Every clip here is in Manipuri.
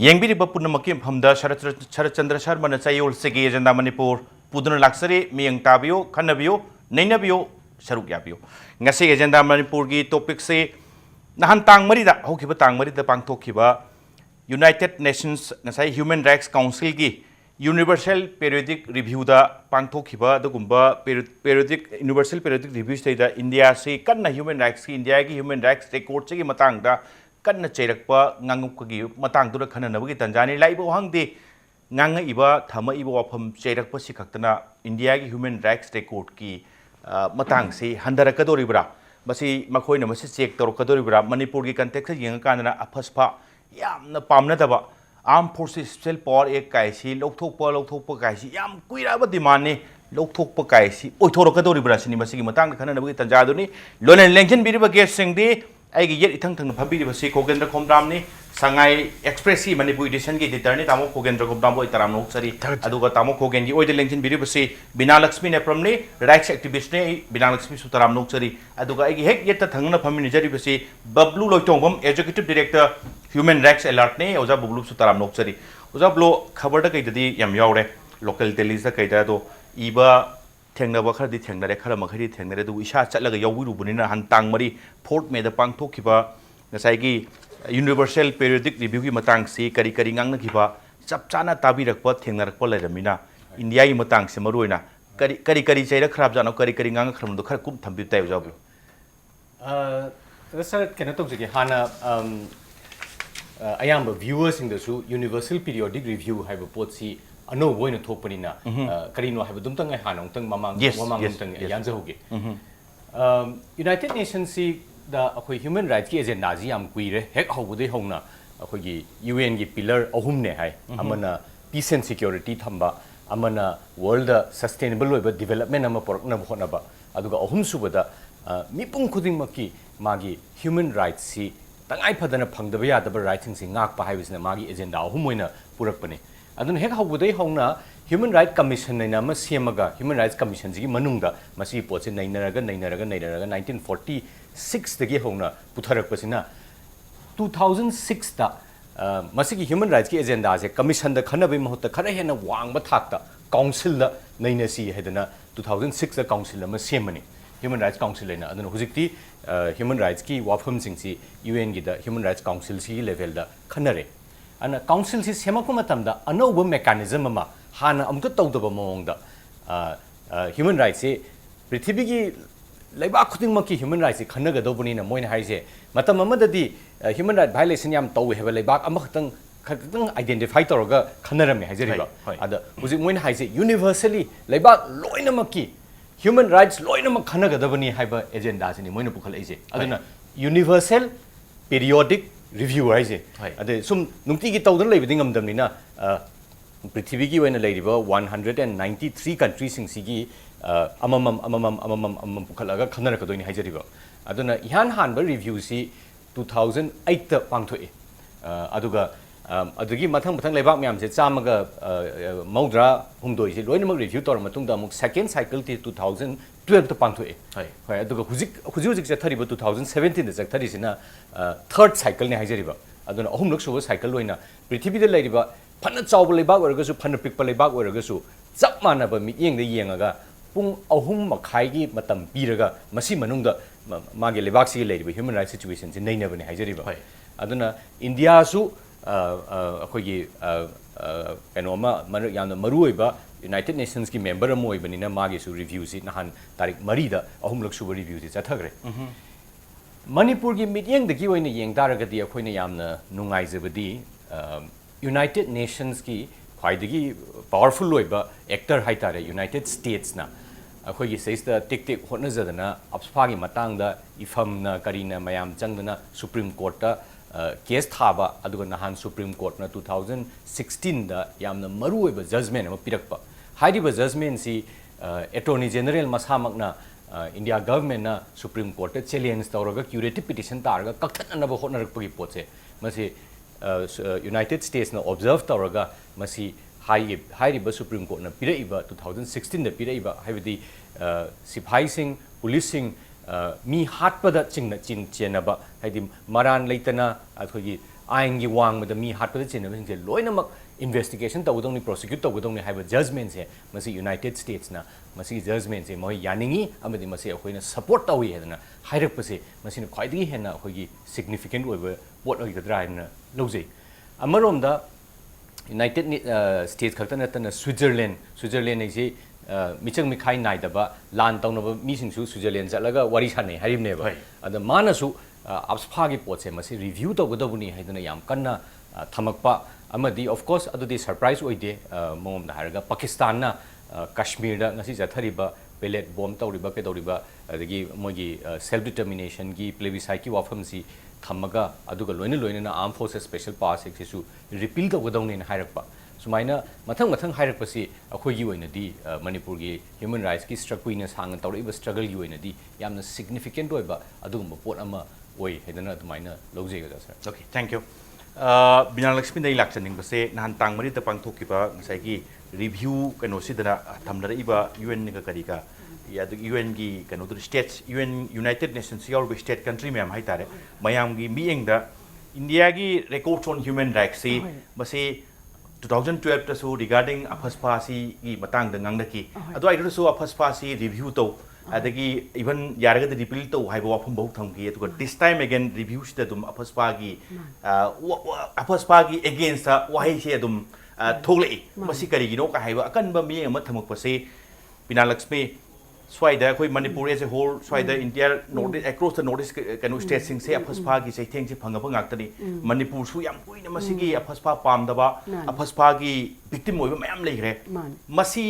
Yengbiriba Punamakim Hamda Sharachandra Sharma Chayol Segi Agenda Manipur Pudun Laksari Miang Tabio Kanabio Nainabio Sharuk Yabio Ngasi Agenda Manipur gi topic se Nahan Tang Marida Hokiba Tang Marida Pangtokiba United Nations Nasai Human Rights Council gi Universal Periodic Review da Pangtokiba the Gumba Periodic Universal Periodic Review state da India se Kanna Human Rights ki India ki Human Rights record se matang da Kanna Cherakpa Nangukagi Matang to the Kananabi Tanzani Laibo Hangdi Nanga Iba Tama Ibo Wapam Cherakpa Sikatana India Human Rights Record ki Matang si Handarakadoribra Basi Makoina Masi Chek Torkadoribra Manipur ki context Yankana Apaspa Yam Pamnataba Armed Forces Special Power Ek Kaisi Loktopa Kaisi Yam Kuiraba Dimani Loktopa Kaisi Otorokadoribra Sinimasi Matang Kananabi Tanzaduni Lonan Lenkin Biriba Guest Singdi I get it on the Pabi was Khogendra Khomdram, Sangai Expressi Manipur edition get eternity Tamo Khogendra Khomdram Taram Sari, Aduga Tamo Khogendi, Oil Lincoln Biribasi, Binalakshmi Nepram, rights activist, Binalakshmi Sutaram Noksari, Aduga Hek yet the Tangana Paminijari, Babloo Loitongbam, Executive Director, Human Rights Alert, Oza Babloo Sutaram Noksari, Oza Blow covered the Kaiti Yam Yore, local delis the Kaitado, Iba. Tengna Bakar di Tengna Karamakari Tengna do Isha Chatlaga Yawu Bunina and Tangmari, Port made the Pang Tokiba, Nasagi, Universal Periodic Review Matang Si, Karikaringang Kiba, Sapchana Tabi Rakpa, Tengna Pola Mina, India Matang Semaruina, Karikari Cheda Krabzano, Karikaringang from the Karkum Tambuta Zabu. Kenatokji Hana I am a viewers in the zoo, Universal Periodic Review have a potsi. No boy in a topanina, Karino have a dumtang hanong, mamang, Yanzahogi. United Nations see the human rights as a Nazi am queer, heck how would they hona, UN pillar ohumne hai, Amana peace and security thamba, Amana world sustainable development ama porkna honaba, Aduga ohum subada, Mipung kuding maki, Magi, human rights see, Tangai padana pang the way the writings in Nak Pahavis and Magi agenda, Humuina Purapani. Adun hek how would they hona Human Rights Commission in Siamaga, Human Rights Commission, Manunga, Masi Pots in 1946 the Gehona, Putarakasina. 2006 Masiki Human Rights Agenda as a commission the Kanabim Hota Karahena Wang Batata, Council the Nainasi Hedana, 2006 the Council Masimani, Human Rights Council in Adun Huzikti, Human Rights Ki, Wafum Singsi, UN Gida, Human Rights Council C level the Kanare. And a council is Hemakumatamda, a noble mechanism, Hana Amkutauba among the human rights, Pritibigi, Labakutimaki human rights, Kanaga Dobuni, and Moin Haise, Matamama di human rights violation yam to we have a labak Amakang identified Toroga, Kanarame Hazeriba, other was it Moin Haise, universally, Labak Loinamaki, human rights, Loinama Kanaga Dobuni have agendas in the Moinapukal Aze, other universal periodic review I say. Some Nutiki Taudan Living Damina Pritibiki when a lady 193 countries in Sigi Amam Pukalaga Kanarako in Hajariba. Aduna Yan Hanber review see 2008 Pangtoi Aduga Adugi Matang Lebak Miam said Samaga Maudra Humdo is Loinama review or Matunda second cycle till 2012 to Pangtoi. Aduga Huzik Zatariba 2017 the Zakari is in a third cycle in Hajariba. Aduna Home looks over cycle in a pretty bit ladiba, Panatsaw Lebak or Gasu, Panapik Lebak or Gasu, Zapman of a meeting the Yangaga, Pung Ahum Makaigi, Matam Piraga, Masi Manunga, Magi Lebaksi lady with human rights situations in Naina and Hajariba. Aduna India su Hogi Enoma Yana Maruiba, United Nations ki member Moibanina Magisu reviews it Nahan Tarik Marida, Ahum Luxu reviews it at Hagre. Manipur gi meeting the Giwin Yang Daragadi Akoina Yamna Nungai Zebadi, United Nations ki Haidigi powerful loiba actor Haitare, United States na. Akogi says the Tik Tik Honazadana, Abspagi Matanga, Ifamna Karina Mayam Jangana, Supreme Court, case Thaba, Aduganahan Supreme Court na 2016 the Yamna Maruiba judgment of Pirakpa. Haidiba judgment see Attorney General Masamakna. India government na Supreme Court challenge tawraga curative petition targa kakhanaba hotnarakpagi potse masi United States na observe tawraga masi high Supreme Court na piraiba 2016 da piraiba haibadi sipai sing policing mi hatpada chingna chin chenaba haidi maran leitana athoi आयन की वांग में मी हाथ पर चेन में लोइनमक इन्वेस्टिगेशन तौदोंनी प्रोसिक्यूट तौदोंनी हाइब जजमेंट से मसी यूनाइटेड स्टेट्स ना मसी जजमेंट से मोय यानिंगी अमदि मसी अखोइना सपोर्ट तौई हेदना हाइरकपसे मसिन ख्वाइदगी हेना अखोइगी सिग्निफिकेंट ओइबा पोट ओइगद्रा हाइना लौजै अमरोमदा यूनाइटेड स्टेट्स खक्ता नतना स्विट्जरलैंड इसे मिचंग मिखाई नाइदबा लान तौनबा मीसिंगसु स्विट्जरलैंड चलगा वारी सानै हारिबनेबा अदा मानसु अप्सफागी पोटसे मसी रिव्यू तौगदबुनी हाइदना याम कन्ना थमकपा अमदी ऑफ कोर्स अदुदी सरप्राइज ओइदे मोम हारगा पाकिस्तान ना कश्मीर दा ngasi जाथरिबा पेलेट बॉम्ब तौरिबा केदौरिबा अदगी मोगी सेल्फ डिटर्मिनेशन की प्लेबिसाइट की वाफम सी थमगा अदुगा लोइना लोइना आर्म फोर्सेस स्पेशल पास एक्सिसु रिपील तौगदौने हाइरकपा सुमाइना मथंग मथंग हाइरकपसी अखोगी ओइनदी मणिपुर की ह्यूमन राइट्स की स्ट्रक्कुइना सांग तौरिबा स्ट्रगल की ओइनदी यामना सिग्निफिकेंट ओइबा अदुगुम पोट अमा ओइ हेदना अदुमाइना लौजेगा sir okay thank you Binalakshmi nei lakchaning base nahan tangmari ta pangthokiba ngasai gi review kano sidana thamnara iba UN ni ka karika ya the UN gi kano to states UN United Nations your state country mayam hai tare mayam gi mieng da India gi records on human rights se base 2012 ta so regarding aphaspa si gi matang da ngangnaki adu ai so aphaspa si review to adagi even yaraga the repeal to haiba wafam bahuk thamki to this time again reviews the dum aphaspa gi against wahai se dum tholei masi kari gi no ka haiba akan ba mi ama thamak pa se Binalakshmi swaida khoi Manipur as a whole swaida India north across the northeast kanu state sing se aphaspa gi se theng se phangaba ngak tani Manipur su yam kuina masi gi aphaspa pam daba aphaspa gi victim oiba mayam leigre masi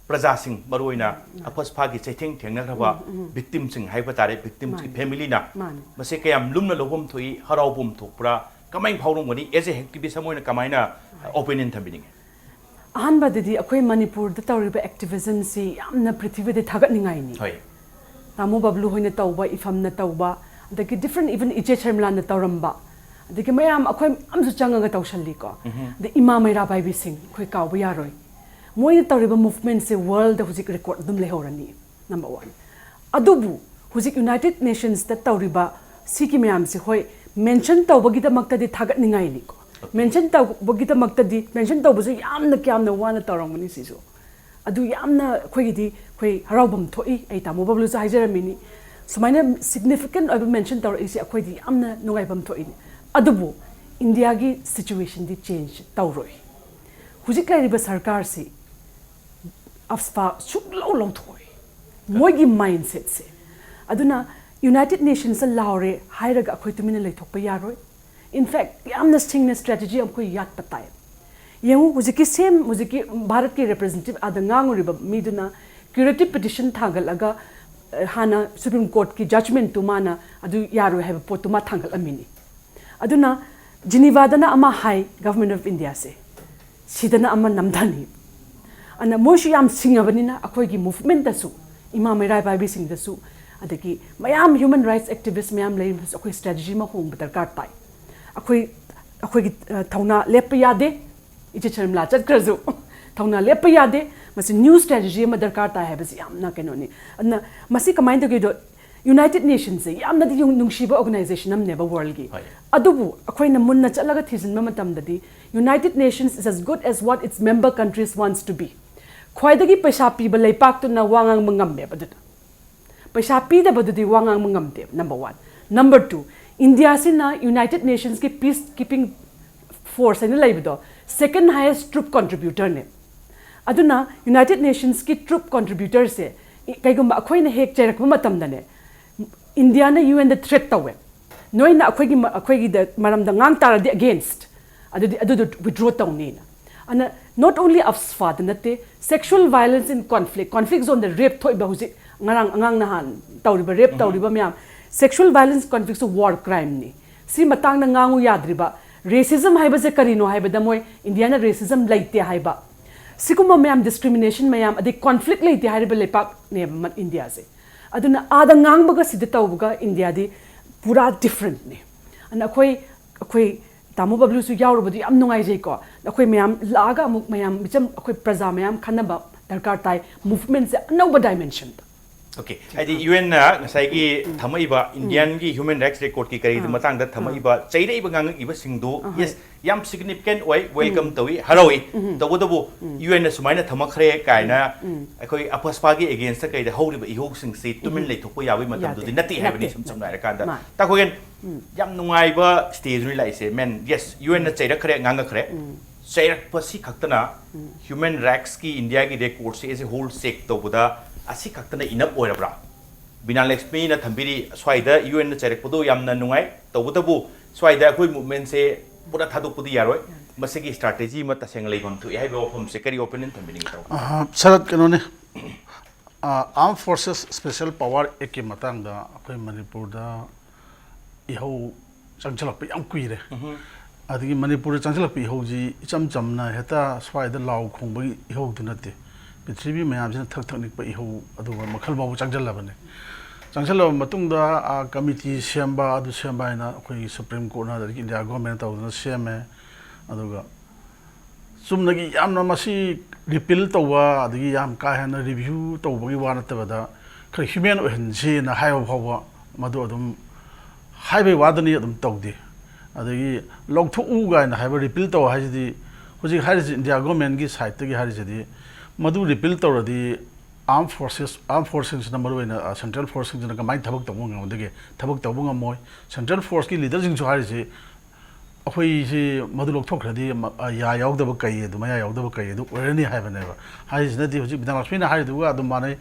प्रजा सिंह मरोइना अफस्फा की चैथेंग थेंगनखरबा विक्टिम सिंह हाइबा तारे विक्टिम की फैमिली ना मसे कयाम लुमना लोबम थोई हरावबम थोकप्रा कमाइन फावरमगनी एज ए एक्टिविस्ट मोइना कमाइना ओपिनियन थबिनिंग अहनबदि अखोई मणिपुर द तौरिबा एक्टिविज्म सि यामना पृथ्वी दे थागतनिंगाइनी होय तामो बबलू होइना तौबा इफमना तौबा दकि डिफरेंट इवन इचे शर्मला ना तौरंबा दकि मयाम अखोई अमसु चंगागा तौसल्ली को द इमा मैरा बाइबी सिंह खोई कावबा यारोय मोइन तौरिबा मूवमेंट से वर्ल्ड हुजिक रिकॉर्ड दुम लेहौरनी नंबर 1 अदुबु हुजिक यूनाइटेड नेशंस द तौरिबा सिकी मयाम से होय मेंशन तौबगी द मक्तदि थागत निंगाइली को मेंशन तौबगी द मक्तदि मेंशन तौबसु यामना क्यामना वाना तौरंगनी सिसु अदु यामना खोइगिदि खोइ हरावबम थोई आई तामो बबलु सा हाइजरमिनी सुमाइना सिग्निफिकेंट ऑफ मेंशन तौर इसे अखोइदि यामना नुगाइबम थोई अदुबु इंडिया की सिचुएशन दि चेंज तौरोय हुजिक लाइरिबा सरकार से अफस्फा सुकलो लौथोय मोइगी माइंडसेट से अदुना United Nations Laure हाइरग अखोइ तुमिना लेथोकपा यारोय in fact यामना सिंगना strategy अखोइ यात पताय येंगु हुजिकी सेम हुजिकी भारत के रिप्रेजेंटेटिव आदंगांगुरिबा मीदुना क्यूरेटिव पिटिशन थागलगा हाना सुप्रीम कोर्ट की जजमेंट तुमाना अदु यारोय हैब पोतुमा थागलअमिनी अदुना जिनीवादना अमा हाई गवर्नमेंट ऑफ इंडिया से सिदना अमा नमधानी अना मोशु याम सिंगबनिना अखोइगी मूवमेंट दसु इमा मैराय बाइबी सिंह दसु अदगी मयाम ह्यूमन राइट्स एक्टिविस्ट मयाम लेम अखोइ स्ट्रेटजी मा होंग दरकार ताई अखोइगी थौना लेप यादे इचे चरमला चतक्रजु थौना लेप यादे मसि न्यू स्ट्रेटजी मा दरकार ताई हैबसि यामना केनोनी अना मसि कमाइन दगेदो यूनाइटेड नेशंस से यामना दि नुंगशिबा ऑर्गेनाइजेशन अमनेबा वर्ल्ड की अदुबु अखोइना मुन्ना चलगा थिजिनबा मतमददि United Nations is as good as what its member countries wants to be ख्वाइदगी पैसा पीबा लेपाक्तुना वांगांग मंगमबे बदुना पैसा पीदबदुदि वांगांग मंगमदे नंबर 1 नंबर 2 इंडिया सिना यूनाइटेड नेशंस की पीस कीपिंग फोर्स है लेबदो सेकंड हाईएस्ट ट्रूप कंट्रीब्यूटर ने अदुना यूनाइटेड नेशंस की ट्रूप कंट्रीब्यूटर से कईगुम अखोइना हेक चेरकबा मतमदने इंडिया ने यूएन द थ्रेट तवे नोइना अखोइगी द मरमदा ngang तारदि अगेंस्ट अदुदु विथड्रॉ तौनीना अना not only अफस्फा नते sexual violence in conflict zone the rape thoi ba huji ngarang angang nahan tawriba rape tawriba myam sexual violence conflict so war crime ni si matang na ngangu yadriba racism haiba se karino haiba da moi india na racism laite haiba sikuma myam discrimination myam ade conflict laite haiba lepak ne india se aduna ada ngang baga sid tawbuga india di pura different ne and akoi तामो Bablu सु यावरबदि याम नुंगाइ जै को अखोइ मयाम लागा अमुक मयाम बिचम अखोइ प्रजा मयाम खनबा दरकार ताई मूवमेंट से अनौबा dimension Okay. Adi UN na ngasai ki thamai ba Indian ki human rights record ki kari matang da thamai ba chairei ba ngang iba singdu yes yam significant way welcome tawi haroi tawu tabu UN na sumaina thamakhre kaina akoi apaspa gi against ka kai da hori ba ihok sing se tumin lei thokpo yawi matam du nati habani sum lai kan da ta ko gen yam nungai ba stage ri lai se men yes UN na chaira khre ngang khre chaira pasi khaktana human rights ki India ki record se as a whole sec to buda asi kaktana inap oirabra Binalakshmi na thambiri swaida UN na charek pudo yamna nungai tawutabu swaida koi movement se pura thaduk pudi yaroi masigi strategy ma taseng legon tu ai bo from secretary opinion thambini taw sarat kanone armed forces special power ek matang da akoi Manipur da iho changchalak pe yam kuire adigi Manipur changchalak pe iho ji icham chamna heta swaida law khongba iho du nate Pitribi mayam jina thak thak nikpa iho aduga makhal babu changchal labane changchal laba matungda committee siamba adu siamba ina koi Supreme Court na dari India government tawduna siame aduga sumnagi yamna masi repeal tawwa adigi yam ka hena review tawbagi wa natabada khari human ohensi na hayo bhawa madu adum haibai wadani adum tawdi adigi logthu u ga na haiba repeal taw haidi hoji hari India government gi side tagi hari jadi madu repeal tawradi armed forces na maruina central forces na kamai thabak tawung ngam thabak tawung ngam moi central force ki leader jing chu hari ji akhoi ji madu lokthokhradi ya yaudaba kai du maya yaudaba kai du orani haibane ba hari ji nadi hoji Binalakshmi na hari du ga dum manai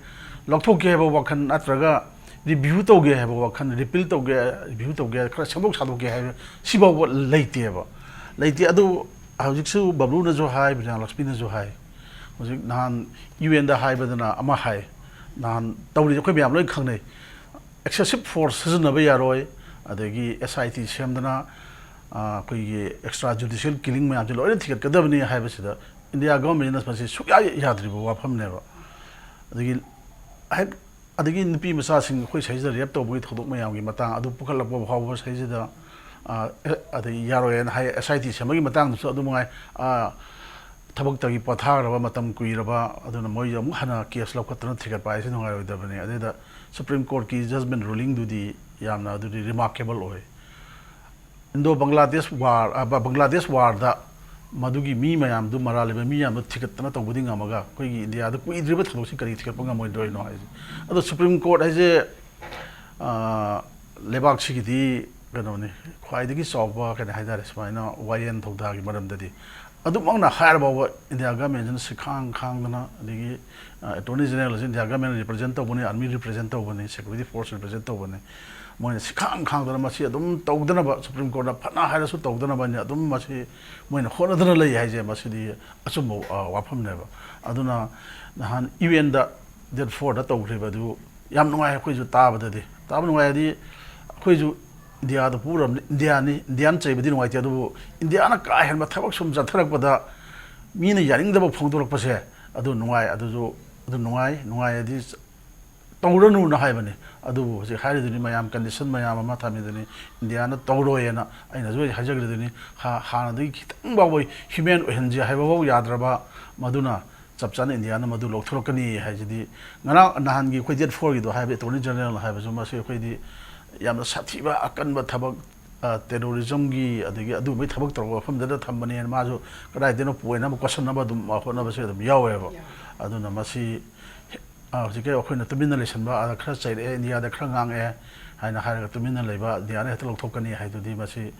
lokthok ge ba wakhan atraga review tawge ha ba wakhan repeal tawge review tawge khara sabok sadok ge ha siba leite ba leite adu hojik su Babloo na jo hai Binalakshmi na jo hai Hojik nahan UN da hai badana ama hai nahan tawri khoi byam loi khangnei excessive force siznaba yaroi adagi SIT semdana koi ge extrajudicial killing ma jalo ore thikat kadabni hai basida India government na masi sukya yadri ba wafam ne ba adagi nupi masa sing khoi saija rep to bui thodok ma yam gi matang adu pukhal lak ba bhaw saija adagi yaroi na hai SIT semagi matang su adu mangai tabak tagi patharaba matam kuiraba aduna moi amu hana case lokatna thikat pai se ngai oidabani adeda Supreme Court ki judgment ruling du di yamna du di remarkable oi Indo Bangladesh war da madugi mi mayam du marale ba mi yam thikatna to buding amaga koi gi India da kui driba thalo si kari thikat panga moi doi no ai ado Supreme Court ai je lebak si gi di ganoni khwai digi sawba kan haidar smaina wayen thogda gi maram da di adumangna hire bawa India government jin sikhang khangna adigi attorney general India government represent tawbani army represent tawbani security force represent tawbani moina sikhang khangdana masi adum tawdana ba Supreme Court na phana hire su tawdana ba ni adum masi moina khonadana lai haije masi di asum wafam ne ba aduna nahan UN da therefore da tawri ba du yam nungai khoi ju tabada di tab nungai di khoi ju India da pura Indian chai bidi ngai tia du India na ka hen ma thabak sum jatharak pada mina yaring da phongdolak pase adu nungai adu jo adu nungai adi tawranu na haibane adu je hari duni mayam condition mayam ma thami duni India na tawro yana aina jo hajagre duni ha na dui khitang ba boy human ohenji haiba ba yadraba maduna chapchan India na madu lokthorokani haijidi ngana nahan gi khoi jet 4 gi do haibe attorney general haiba jo ma se khoi di yamna sathiba akanba thabak terrorism gi adigi adu mai thabak torwa famda thambani ma jo kadai deno poina ma question na ba dum ma khona ba se dum yawe ba adu na masi jike akhoi na tumina lesson ba khra chai India da khra ngang e haina haira tumina leiba dia na heto lokthokani hai du di masi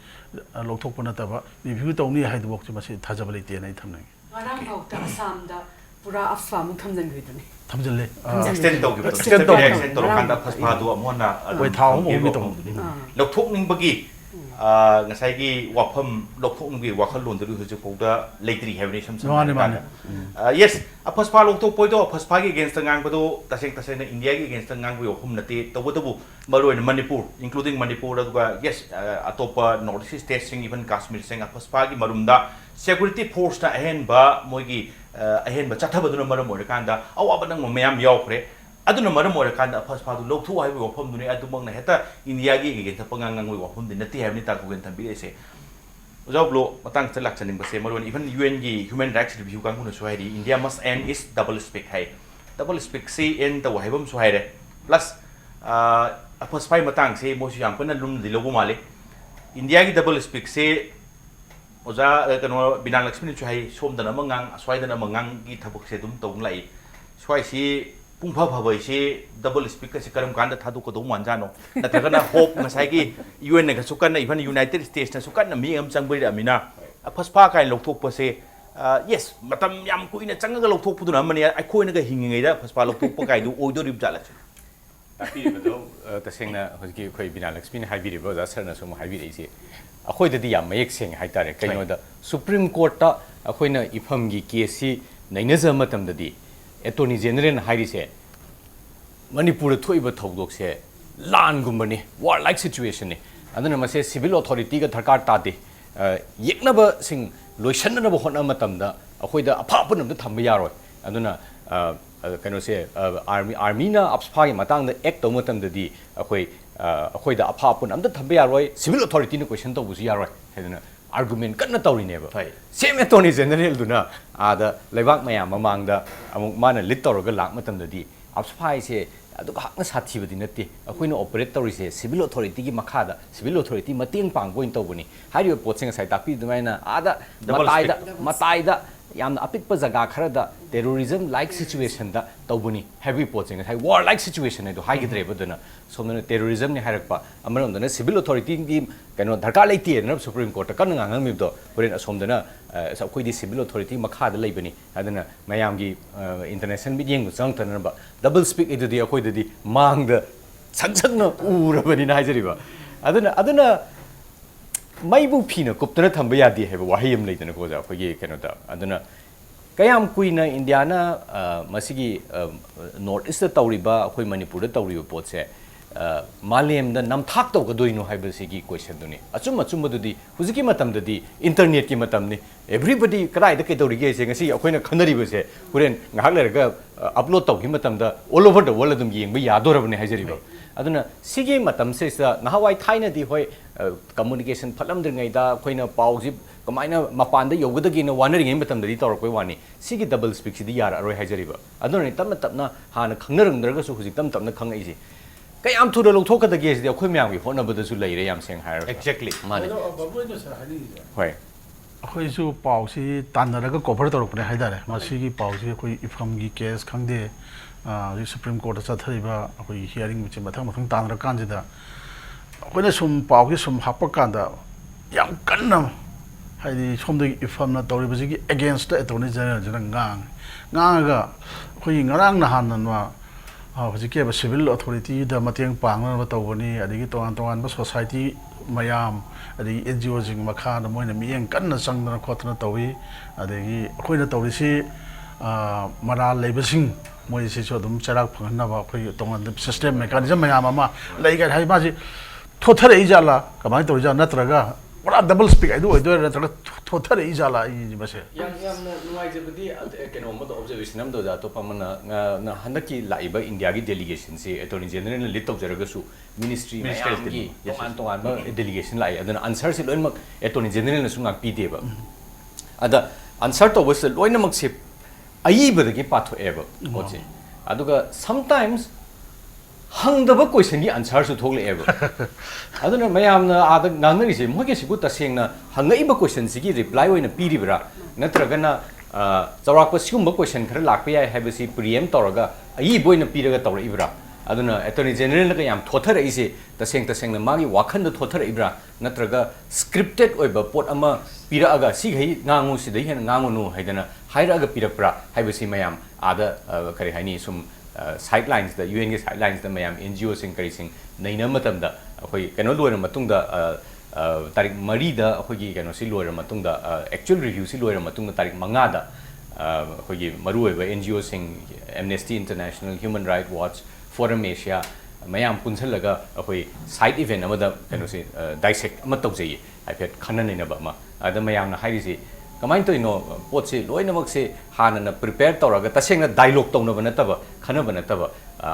lokthokpana ta ba review tawni hai du bok masi thajabali te nai thamnai Marang bhokta Assam da pura afwa mu thamjan giduni thamjale extend to kanda phaspa du amona koi thau mo mi tong lokthok ning bagi ngasai gi wafam lokthok ning gi wakhal lon du hu ju da leitri have nation yes a phaspa lokthok poi do phaspa gi against ngang bado taseng na India gi against ngang bu hum nate tabu maroi Manipur including Manipur da yes atopa northeast state sing even Kashmir sing a phaspa gi marumda security force ta ahen ba moi gi ahen ba chathabaduna maram ore kanda awaba nang mayam yawkhre aduna maram ore kanda phaspa du lokthu hai wafam duni adumang na heta India gi ge tapangang ngang wafam din nati havni ta kogen thambi ese Babloo matang chalak chaning base maron even UN gi human rights review kang hunu sohari India must end is double speak hai double speak see in the waibam sohare plus apaspai matang se mo siam pana lum dilobu male India ki double speak se oja kano Binalakshmi chu hai som dana mangang aswai dana mangang ki thabuk se dum tong lai swai si pungpha phabai se double speak ka se karam kanda thadu ko dum wanjano natragana hope ngasai ki UN ne ka sukan even United States na sukan na mi am changboi amina apaspa kai lokthok pa se yes matam yam ko ina changaga lokthok puduna mani ai khoi na ga hingi da apaspa lokthok pa kai du oido rib jala ताकि तसेंगना हजकी खोई बिनालक्ष्मी ने हाइबिरिबो जा सरना सुम हाइबिरिसे अखोइददि याम मयेक सेंग हाइतारे कइनोदा सुप्रीम कोर्ट ता अखोइना इफमगी केसी नैनज मतमददि एटॉर्नी जनरल हाइरिसे मणिपुर थोइबो थौदोकसे लान गुम्बनी वार लाइक सिचुएशन ने अदना मसे सिविल अथॉरिटी का दरकार तादे येकनब सिंग लोइसननब होना मतमदा अखोइदा अफापनम थंब यारोय अदना कनो से आर्मी ना अपस्फा की मतंग एक्ट तौ मतंददी अखोई दा अफापुन अमद थंबे यारोय सिविल अथॉरिटी ने क्वेश्चन तौबुसु यारोय हेदना आर्गुमेंट कन्न तौरिनेबा सेम एटॉर्नी जनरल दुना आदा लेबाक मयाम ममांगदा अमुक माना लिड तौरगा लाक मतंददी अपस्फा से अदुक हाकना साथीबदी नते अखोइना ऑपरेट तौरिसे सिविल अथॉरिटी की मखादा सिविल अथॉरिटी मतेंग पांगबोइन तौबनी हारियो पोचिंग साइ तापी दुमाइना आदा मताइदा याम अपिक जगह खरदा टेररिज्म लाइक सिचुएशन दा तौबनी हेवी पोचिंग हाई वार लाइक सिचुएशन है हाइगद्रेबदना सोमना टेररिज्म ने हारकपा अमरमदना सिविल अथॉरिटी की कनो दरकार लेते न सुप्रीम कोर्ट कन ngangamibdo होरेन असोमदना अखोइदि सिविल अथॉरिटी मखादा लेबनी अदना मयामगी इंटरनेशनल मीडियम चंगतनबा डबल स्पीक इदुदि अखोइदि मांगद संसंगना उरबनी हाइजरिबा अदना माइबु फीना कुप्तना थंब यादि है वही हम लेदन को जा अखोइगे कनोदा अदना कयाम कुइना इंडियाना मसिगी नॉर्थ ईस्ट तौरिबा अखोइ मणिपुर तौरिबा पोटसे मालेम द नमथाक तौगदोइनो हाइबसिगी क्वेश्चन दुनी अचुम अचुमदुदी हुजिकी मतमददी इंटरनेट की मतमनी एवरीबडी कदाइद केदौरिगे से ngasi अखोइना खनरिबसे हुरेन ngahak lerga अपलोड तौगी मतमदा ऑल ओवर द वर्ल्ड अदुम येंगबा यादोरबने हाइजरिबा अदुना सिगी मतम से नहावाई थाइना दी होय कम्युनिकेशन फलमद्रिङैदा अखोइना पाउजी कमाइना मपानदा यौगदगिना वानरिङै मतमददी तौरकोइ वानी सिगी डबल स्पीक सिदी यार अरोय हाइजरिबा अदुना तमना तमना हाना खंगनरंगदरगसु हुजिक तम तमना खंगैसि कयाम थुरा लौथोकदगे सिदी अखोइ म्यामगी होनबदसु लेरे याम सेंग हायर एक्जेक्टली माने होय अखोइसु पाउसी तानरगा कवर तौरपने हाइदारे मसिगी पाउसी अखोइ इफमगी केस खंगदे सुप्रीम कोर्ट चथरिबा अखोइ हियरिंग बिच मथंग मथंग तानर कांजिदा अखोइना सुम पाउगी सुम हापा कांदा याम कन्ना हाइदि सोमदगी इफमना तौरिबसिगी अगेंस्ट द अटॉर्नी जनरल जना ngang khoi ngarang na han nanwa hojike ba civil authority da mateng pangna ba tawani adigi toan ba society mayam adigi NGO jing makha na moina mieng kanna sangna khotna tawi adigi khoi na tawrisi mara leibasing moi se so dum charak phangna ba khoi toan system mechanism mayam ama leiga hai ba ji thothare ijala kamai tawja natraga wala double speak I do natraga thothare ijala I base yang nuai jebdi keno mo observation am do da to pamana na handaki laiba India gi delegation se attorney general na lit tawjaraga su ministry gi toan ba delegation lai adana answer se loin mak attorney general na sungak pi deba ada answer to was loin mak se ayi ba gi patho eba oche aduga sometimes hangdaba question gi answer su thogle eba aduna mayam na ada nganari se moge sigu taseng na hangai ba question sigi reply oina piribra natraga na charak pa sigum ba question khara lakpa ya habasi preempt toraga ai boina piraga tor ibra aduna attorney general na yam thothar ise taseng na magi wakhan da thothar ibra natraga scripted oiba pot ama pira aga sigai ngangu sidai hen ngangu nu haidana hairaga pirakpra habasi mayam ada kare haini sum sidelines the UN के sidelines the mayam NGO sing kari sing naina matam da khoi kano loira matung da tarik mari da khoi gi kano si loira matung da actual review si loira matung da tarik manga da khoi gi maru ba NGO sing Amnesty International Human Rights Watch Forum Asia mayam punsal laga khoi side event amada kano si dissect ama tawjai aipet khana naina ba ma ada mayam na hairi si कमाइन तो इनो पोट से लोइनमक से हानना प्रिपेयर तौरगा तसेंगना डायलॉग तौनब नतबा खनब नतबा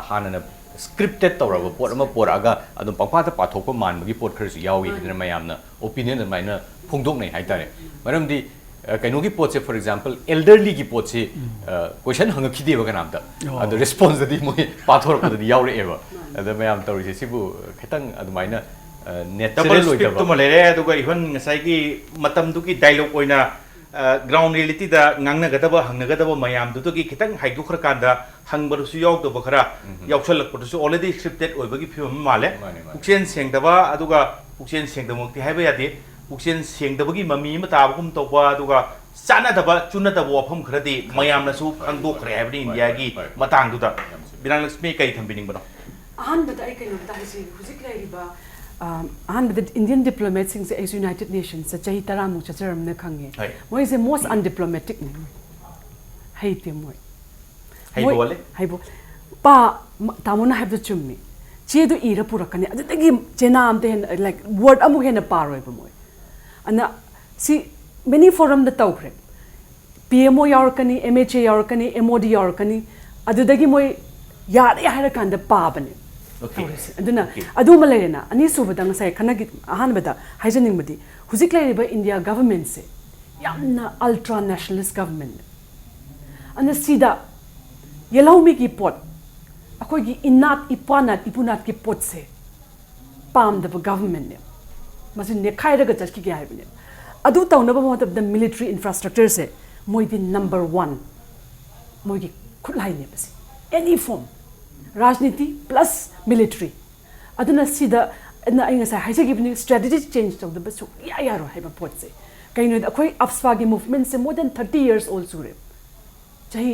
हानना स्क्रिप्टेड तौरबा पोट अमा पोरागा अदुम पंपाता पाथोकपा मानबगी पोट खरसु यावी हिदना मयामना ओपिनियन माइना फोंदोकनै हाइतारे मरमदि कहीं की पोचे फॉर एग्जांपल एल्डरली की पोचे क्वेश्चन हंग खिदे बगन आमता अद रिस्पांस ददी मोय पाथोर पददी यावरे एबा अद मयाम तौरिसे सिबु खितंग अदुमाइना नेचुरल स्पीक तो मलेरे अदुगा even ngasai gi matam du ki dialogue oina ground reality da ngangnagada hangnagada mayam du ki khitang haidu khra kanda hangbaru su yaw do khara yawsal lakpo su already scripted oibagi phim male uksen sengdaba aduga uksen sengdamok ti haiba yade uksen sengdabagi mami ma tabagum toba aduga sana daba chuna daba wafam khradi mayam na su angdo khre habni india gi matang du da Binalakshmi kai thambining bano ahan bada ai kaino ta hisi huzik lai riba ahan bada Indian diplomats sing as United Nations sa chahi taram cha charam na khange moi is most undiplomatic ni haite moi hai bole pa tamona have the chummi che do ira purakani adagi chena am te like word amu hena paroi ba moi ana see many forum da tawkre PMO yaurkani MHA yaurkani MOD yaurkani adudagi moi yare hara kanda pa bane okay aduna adu malayena ani subadang sai khanagi ahan bada haijaning madi huzik lai ba India government se yamna ultra nationalist government ana sida yellow mi ki pot akoi gi inat ipanat ipunat ki pot se pam da government ne masin ne khaira ga chaki gi haibne adu tawna ba mot the military infrastructure se moi di number 1 moi gi khulai ne basi any form Rajniti plus military. Aduna sida na inga sa haja giving strategic change to the basu ya ro hai ba pot se. Kaino da koi afswa gi movement se more than 30 years old sure. Chahi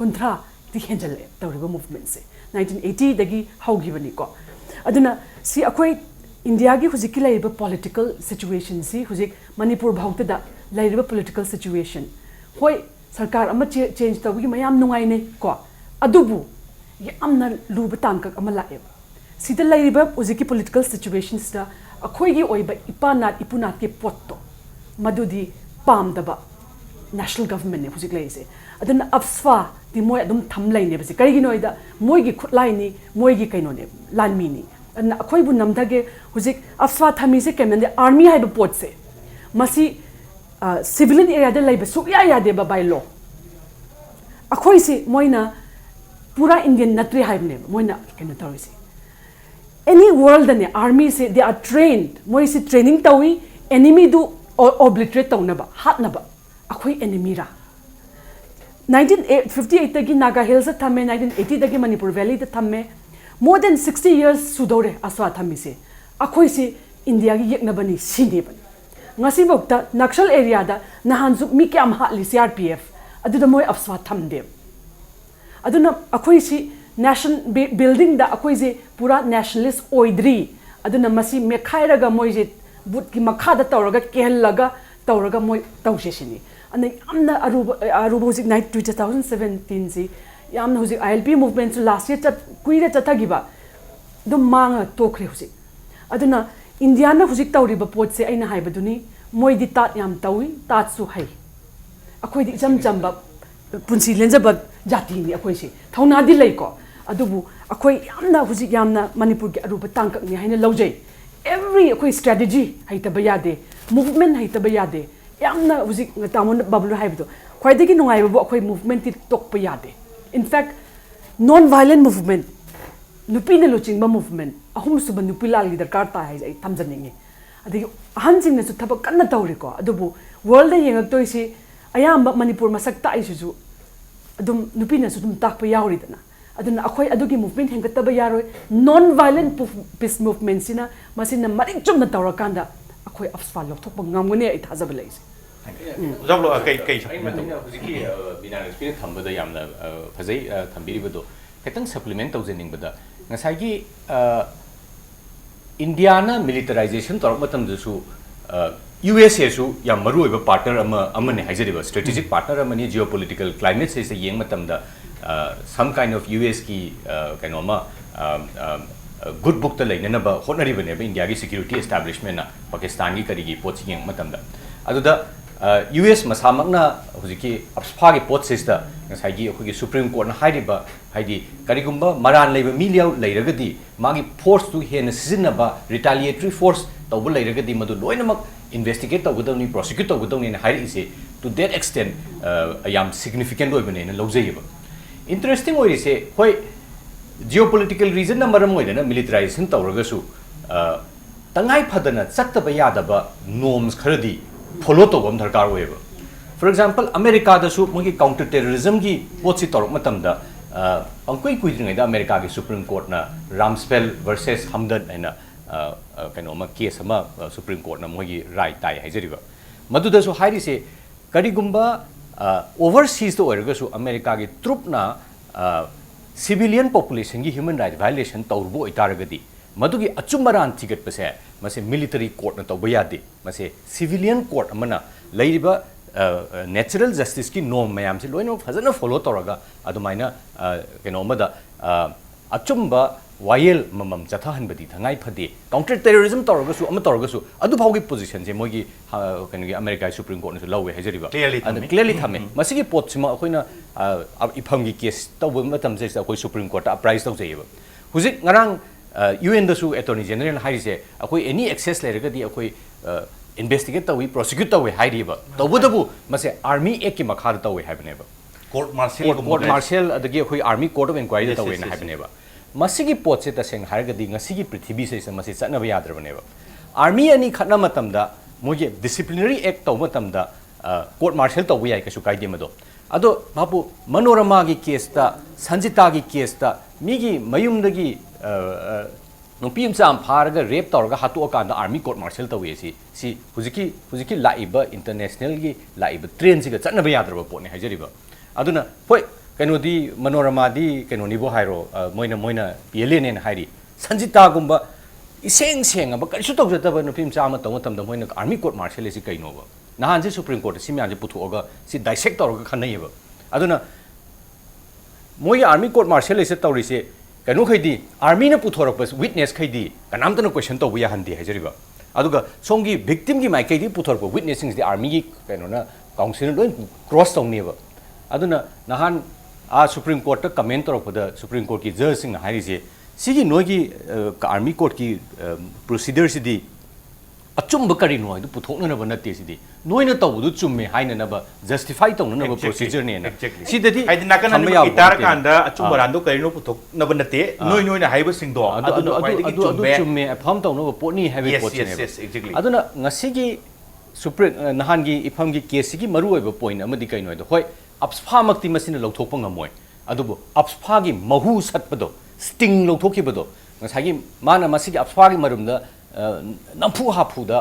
kontra di henjal ta ro movement se. 1980 dagi how given ko. Aduna si akoi India gi huziki lai ba political situation si huzik Manipur bhaukta da lai ba political situation. Hoi sarkar ama change ta gi mayam nungai ne ko. Adubu yamna luba tangkak ama lae sida lairiba uziki political situations da akhoi gi oiba ipanat ipunat ke potto madudi pamdaba national government ne huzik laise aduna afsfa di moi adum thamlai ne basi kari gi noida moi gi khutlai ni moi gi kaino ne lanmi ni na akhoi bu namdage huzik afsfa thami se kemen de army haiba pot se masi civilian area de laiba su ya de ba by law akhoi se moina pura Indian natri haibne moina kena tawisi any world ne army se they are trained moi se training tawi enemy do obliterate tawna ba hat na ba akhoi enemy ra 1958 tagi Naga Hills thamme 1980 tagi Manipur Valley ta thamme more than 60 years sudore aswa thammi se akhoi se India gi yekna bani sine bani ngasi bokta Naxal area da nahanzu mi kyam hatli CRPF adu da moi aswa thamde aduna akhoi si national building da akhoi je pura nationalist oidri aduna masi mekhaira ga moi je but ki makha da tawraga kellaga tawraga moi tawse sini ana amna aruba hujik night 2017 si yamna hujik ILP movement last year chat kuira chathagiba dum manga tokre hujik aduna India na hujik tawriba pot se aina haibaduni moi di tat yam tawi tat su hai akhoi di jam jamba punsi lenjaba jati ni akhoi se thauna di lai ko adubu akhoi yamna hujik yamna Manipur gi aruba tangkak ni haina lojai every akhoi strategy haita bayade movement haita bayade yamna hujik tamon bablu haibdo khoi degi nungai bo akhoi movement ti tok bayade in fact non violent movement nupi ne loching ba movement ahum suba nupi lal gi darkar ta hai thamjaningi adigi ahansing ne su thaba kanna tawri ko adubu world da yengak toisi ayamba Manipur masak ta isuju adum nupina su dum takpa yauri dana aduna akhoi adugi movement hengataba yaroi non violent peace movement sina masina maring chumna tawrakanda akhoi afsfa lokthokpa ngamgone ai thajaba laise Babloo kai huziki Binalakshmi thambada yamna phajai thambiribado ketang supplement tawjeningbada ngasagi India na militarization torok matam su USA su yam maru oiba partner amane haijariba strategic partner amani geopolitical climate se yeng matam da some kind of US ki kainoma good book ta laina ba honari bane ba India gi security establishment na Pakistan gi kari gi pot yeng matam da adu da US masamak na hujiki apspa gi pot se da ngasai gi akoi gi Supreme Court na hairiba haidi karigumba maran leiba miliau leiragadi magi force tu hen sizina ba retaliatory force tawbu leiragadi madu loinamak investigate tawgudawni prosecute tawgudawni hairi ise to that extent yam significant oibane na lojayeba interesting oirise hoi geopolitical reason na maram oidana militarization tawragasu tangai phadana chattaba yadaba norms kharadi follow tawam dharkar oiba for example America da su mogi counter terrorism gi potsi torok matamda angkoi kuidringai da America gi Supreme Court na Rumsfeld versus Hamdan aina kaino ma case ama Supreme Court na mogi right tai haijariba maduda su hairi se karigumba overseas to oirga su America gi troop na civilian population gi human rights violation tawrbo itaragadi madugi achumbaran ticket pase mase military court na tawba yade mase civilian court amana leiriba natural justice ki norm mayam se loino fazana follow toraga adumaina keno mada achumba wayel mamam chathahan badi thangai phade counter terrorism toraga su ama toraga su adu phawgi position je mogi keno gi America Supreme Court na su lawe hajariba clearly thame masigi pot sima akoina ifam gi case tawba matam je akoi Supreme Court apprise taw jeyeba hujik ngarang UN da su attorney general harise akoi any access lerega di akoi investigate tawi prosecute tawi hairiba tawbudabu mase army ek ki makhar tawi habeneba court martial adagi khoi army court of inquiry tawi na habeneba masigi pot se taseng hargadi ngasigi prithibhi se mase chatna ba yadrabaneba army ani khatna matamda moge disciplinary act taw matamda court martial tawi ai kasu kaide mado ado babu manorama gi case ta sanjita gi case ta migi mayumdagi nupi imsam pharaga rape tawraga hatu akanda army court martial tawi si hujiki laiba international gi laiba train siga chatna ba yadraba potne hajariba aduna hoi kanodi manorama di kanoni bo hairo moina PLN ne hairi sanjita gumba iseng seng aba kaisu tawjataba nupi imsam tawmatamda moina army court martial si kainoba nahan si Supreme Court si myan je puthoga si dissect tawraga khanaiba aduna moi army court martial se tawri se kanu khaidi army na puthorok pas witness khaidi kanam tana question to buya handi hajariba aduga songi victim gi mai kaidi puthorok witnessing the army gi kanu na council lo cross tawneba aduna nahan Supreme Court ta comment torok da Supreme Court ki judge sing hairi se sigi nogi army court ki procedure si di achumba kari no idu puthokna na banate si di noina tawdu chumme haina na ba justify tawna na procedure ne na si dadi haidi nakana ni itar kanda achumba rando kari no puthok na banate noina haiba singdo adu chumme afam tawna ba poni have pot ne exactly aduna ngasigi Supreme nahan gi ifam gi case gi maru oiba point amadi kai no hoi apsfa makti masina lawthokpa ngamoi adubu apsfa gi mahu satpado sting lawthokibado ngasagi mana masigi apsfa gi marumda nampu hapuda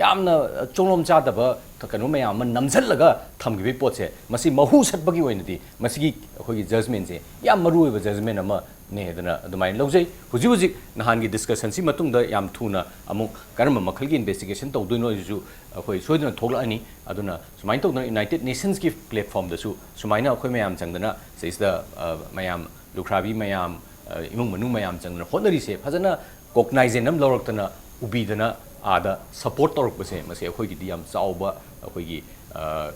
yamna chonglom chadaba kanu mayam namjhallaga thamgibe potse masi mahu satbagi oinadi masigi akhoi judgment se yam maru oiba judgment ama ne dana adumai lojai huji nahan gi discussion si matungda yam thuna amuk karama makhal gi investigation tawduino ju akhoi soidna thogla ani aduna sumain tawna United Nations gi platform da su sumaina akhoi mayam changdana says the mayam lukhrabi mayam imung manu mayam changna honari se phajana cognize nam lawraktana ubidana ada support torok base mase akhoi gi diam chauba akhoi gi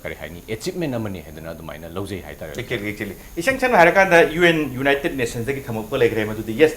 kari haini achievement amani hedana adumaina lojai haitara actually isang chan haraka da UN United Nations gi thamok pa legre madudi yes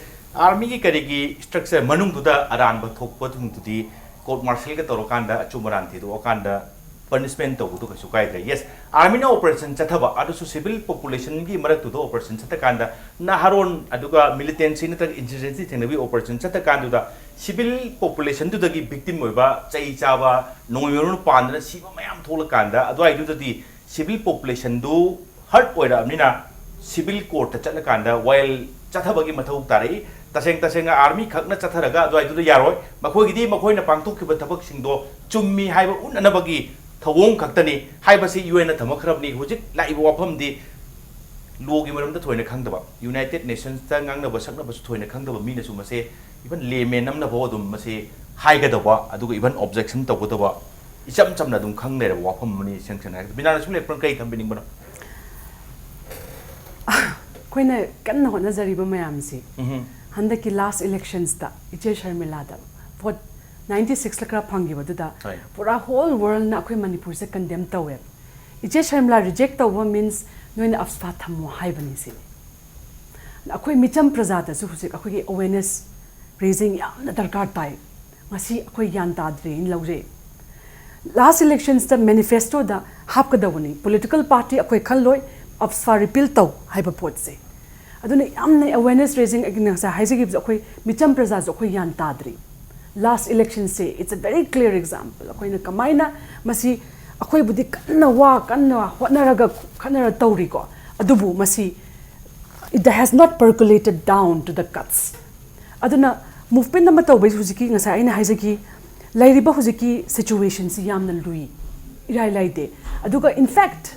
army gi kari gi structure manung duda aran ba thokpa thung tudi court martial ga torokanda achumaran thi do okanda punishment to du kasu kai yes army na operation chathaba adu su civil population gi marak tu do operation chatakanda na haron aduga militancy na tak insurgency thengnabi operation chatakanda da civil population du dagi victim oiba chai chawa nongyorun pandra siba mayam tholakanda adu ai du di civil population du hurt oira amina civil court chatlakanda while chathaba gi mathau tarai taseng army khakna chatharaga adu ai du yaroi makhoi gi di makhoi na pangthok ki thabak singdo chummi haiba unanabagi thawong khaktani haibasi UN na thamakhrabni hujik laiba wafam di logi maramda thoina khangdaba United Nations ta ngangna ba sakna ba thoina khangdaba mina su mase even layman namna bo dum mase haigadaba aduga even objection tawdaba icham chamna dum khangne ra wafam mani sanction ha Binalakshmi Nepram kai thambining bana koina kanna hona zariba mayam si handaki last elections ta iche Sharmila da vote 96 lakra phangi baduda pura whole world na akhoi Manipur se condemn tawe iche Sharmila reject tawa means noina afsfa thammo haibani si akhoi micham prajata su husik akhoi awareness raising yamna darkar tai ngasi akhoi yan ta dre in lauje last elections the manifesto da hapkadawani political party akhoi khalloi APSFA repeal taw haiba pot se aduna yamna awareness raising again sa haisigi akhoi micham praja akhoi yan tadri last election say it's a very clear example akhoi na kamaina masi akhoi budi kanna hotnaraga khanara tawri ko adubu masi it has not percolated down to the cuts aduna movement nama tawbai hujiki ngasa aina haisigi lairiba hujiki situation si yamna lui irai laide aduga in fact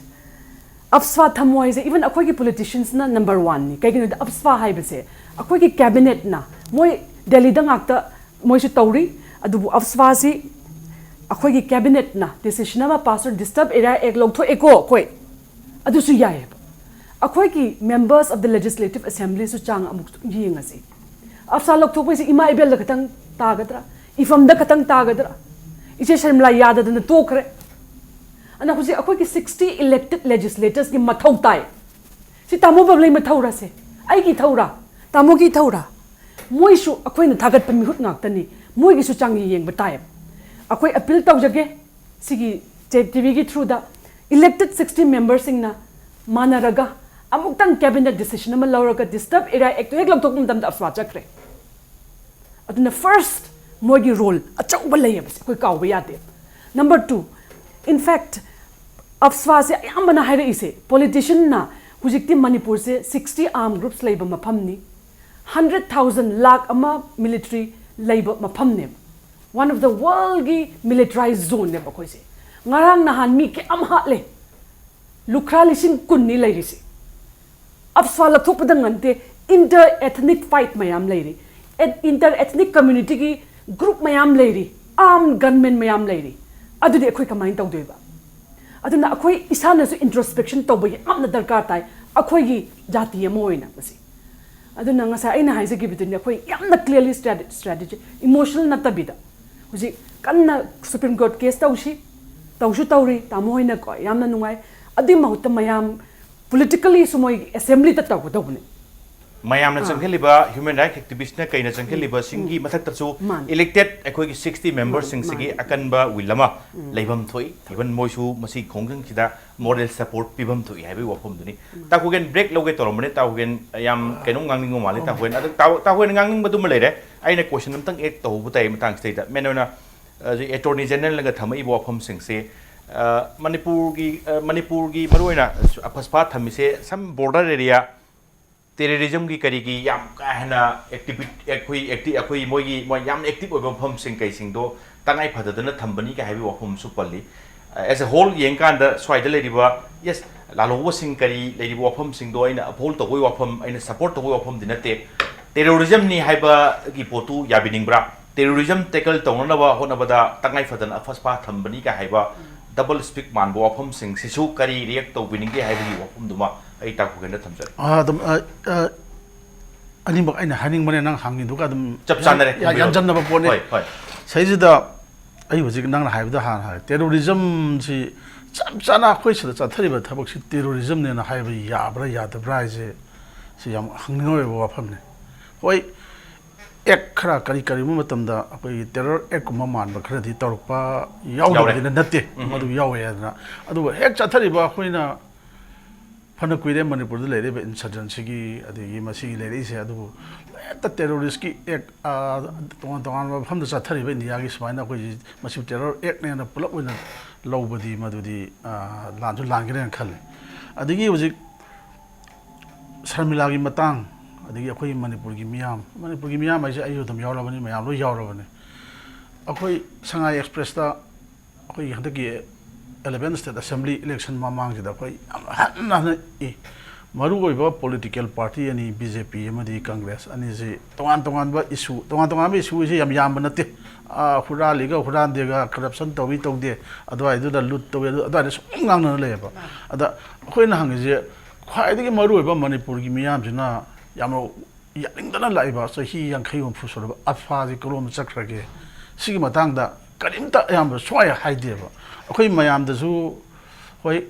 APSFA thamoi se even akhoi ki politicians na number 1 ni kaigino APSFA haibase akhoi ki cabinet na moi delhi da ngakta moi su tawri adubu APSFA si akhoi ki cabinet na decision ma passer disturb area ek log tho eko koi adu su yae akhoi ki members of the legislative assembly su chang amuk yinga si APSFA log tho poi si ima ibel da katang tagadra ifam da katang tagadra iche sharmla yada da tokre ana huji akhoi ki 60 elected legislators ki mathau tai si tamo bablai mathau ra se ai ki thaura tamo ki thaura moi su akhoi na thagat pami hut ngak tani moi gi su changi yeng batai akhoi appeal tau jage sigi TV gi through the elected 60 members sing na manaraga amuk tang cabinet decision ma lauraga disturb era act hek lok tokum dam da APSFA chakre aduna first moi gi role achauba lay ba koi kaw ba yate number 2 in fact APSFA se yamana haira ise politician na hujikti Manipur se 60 armed groups laiba mafam ni 100,000 lakh ama military laiba mafam ne one of the world gi militarized zone ne ba koi se ngarang nahan mi ke am hatle lukra lising kun ni lairi se APSFA la thok padang ante inter ethnic fight mayam lairi inter ethnic community gi group mayam lairi armed gunmen mayam lairi adudi akhoi kamain tawdoiba aduna akhoi isana su introspection tawbai amna darkar tai akhoi gi jati amoina masi aduna ngasa aina haise gi biduni akhoi yamna clearly strategy emotional natabida huji kanna supreme court case tawshu tawri tamoina ko yamna nungai adi mahutta mayam politically sumoi assembly ta tawdobne mayam na changkheliba human rights activist na kaina changkheliba singi mathak tachu elected akhoi ki 60 members sing sigi akanba wilama leibam thoi even moisu masi khongjang sida moral support pibam thoi haibi wafum duni ta kogen break loge toromne ta kogen yam kainong ngangning mali ta kogen adu ta kogen ngangning badum leire aina question amtang ek to bu tai matang state da menona attorney general nga thamai wafum sing se Manipur gi maroina APSFA thamise some border area terrorism ki kari ki yam kahana activity akhui moi yam active oiba pham sing kai sing do tangai phadadana thambani ka haibi wafum su palli as a whole yeng kan da swaida leriba yes lalowa sing kari leriba wafum sing do aina uphold to wafum aina support to wafum dinate terrorism ni haiba ki potu yabiningbra terrorism tackle tongna ba hona bada tangai phadana APSFA thambani ka haiba double speak man bo wafum sing sisu kari react to biningi haibi wafum duma ai ta ko genda thamjare dum ani mak aina haning mane nang hangin duka dum chap chanare yan janna ba pone hoi saijida ai hojik nang haibda ha terrorism si chap chana khoi sida chathari ba thabak si terrorism ne na haiba yabra yadabra je si yam hangnoi ba pham ne hoi ek khara kari kari mu matam da apai terror ek kuma man ba khara di torpa yaw na natte madu yawe na adu hek chathari ba khoina fana kuire Manipur da lere insurgency gi adigi masi lere se adu ta terrorist ki ek ton ba pham da chathari ba india gi smaina ko masi terror ek ne na pulak wina lobadi madudi lan ju lan gi ren khal adigi hujik sharmila gi matang adigi akhoi Manipur gi miyam ai se ayu dum yawrabani mayam lo yawrabani akhoi Sangai express da akhoi handaki 11 state assembly election mamang jida koi na maru oiba political party ani BJP amadi Congress ani je tongan ba issue tongan ba issue je yam banate hura liga huran dega corruption towi togde adwai du da lut towi adwai so ngang na le ba ada khoi na hang je khwai de maru oiba Manipur gi miyam jina yam yaling dana laiba so hi yang khai fu so ba APSFA ji kolom chakrage sigi matang da karimta yam soya haide ba akhoi mayam da su hoi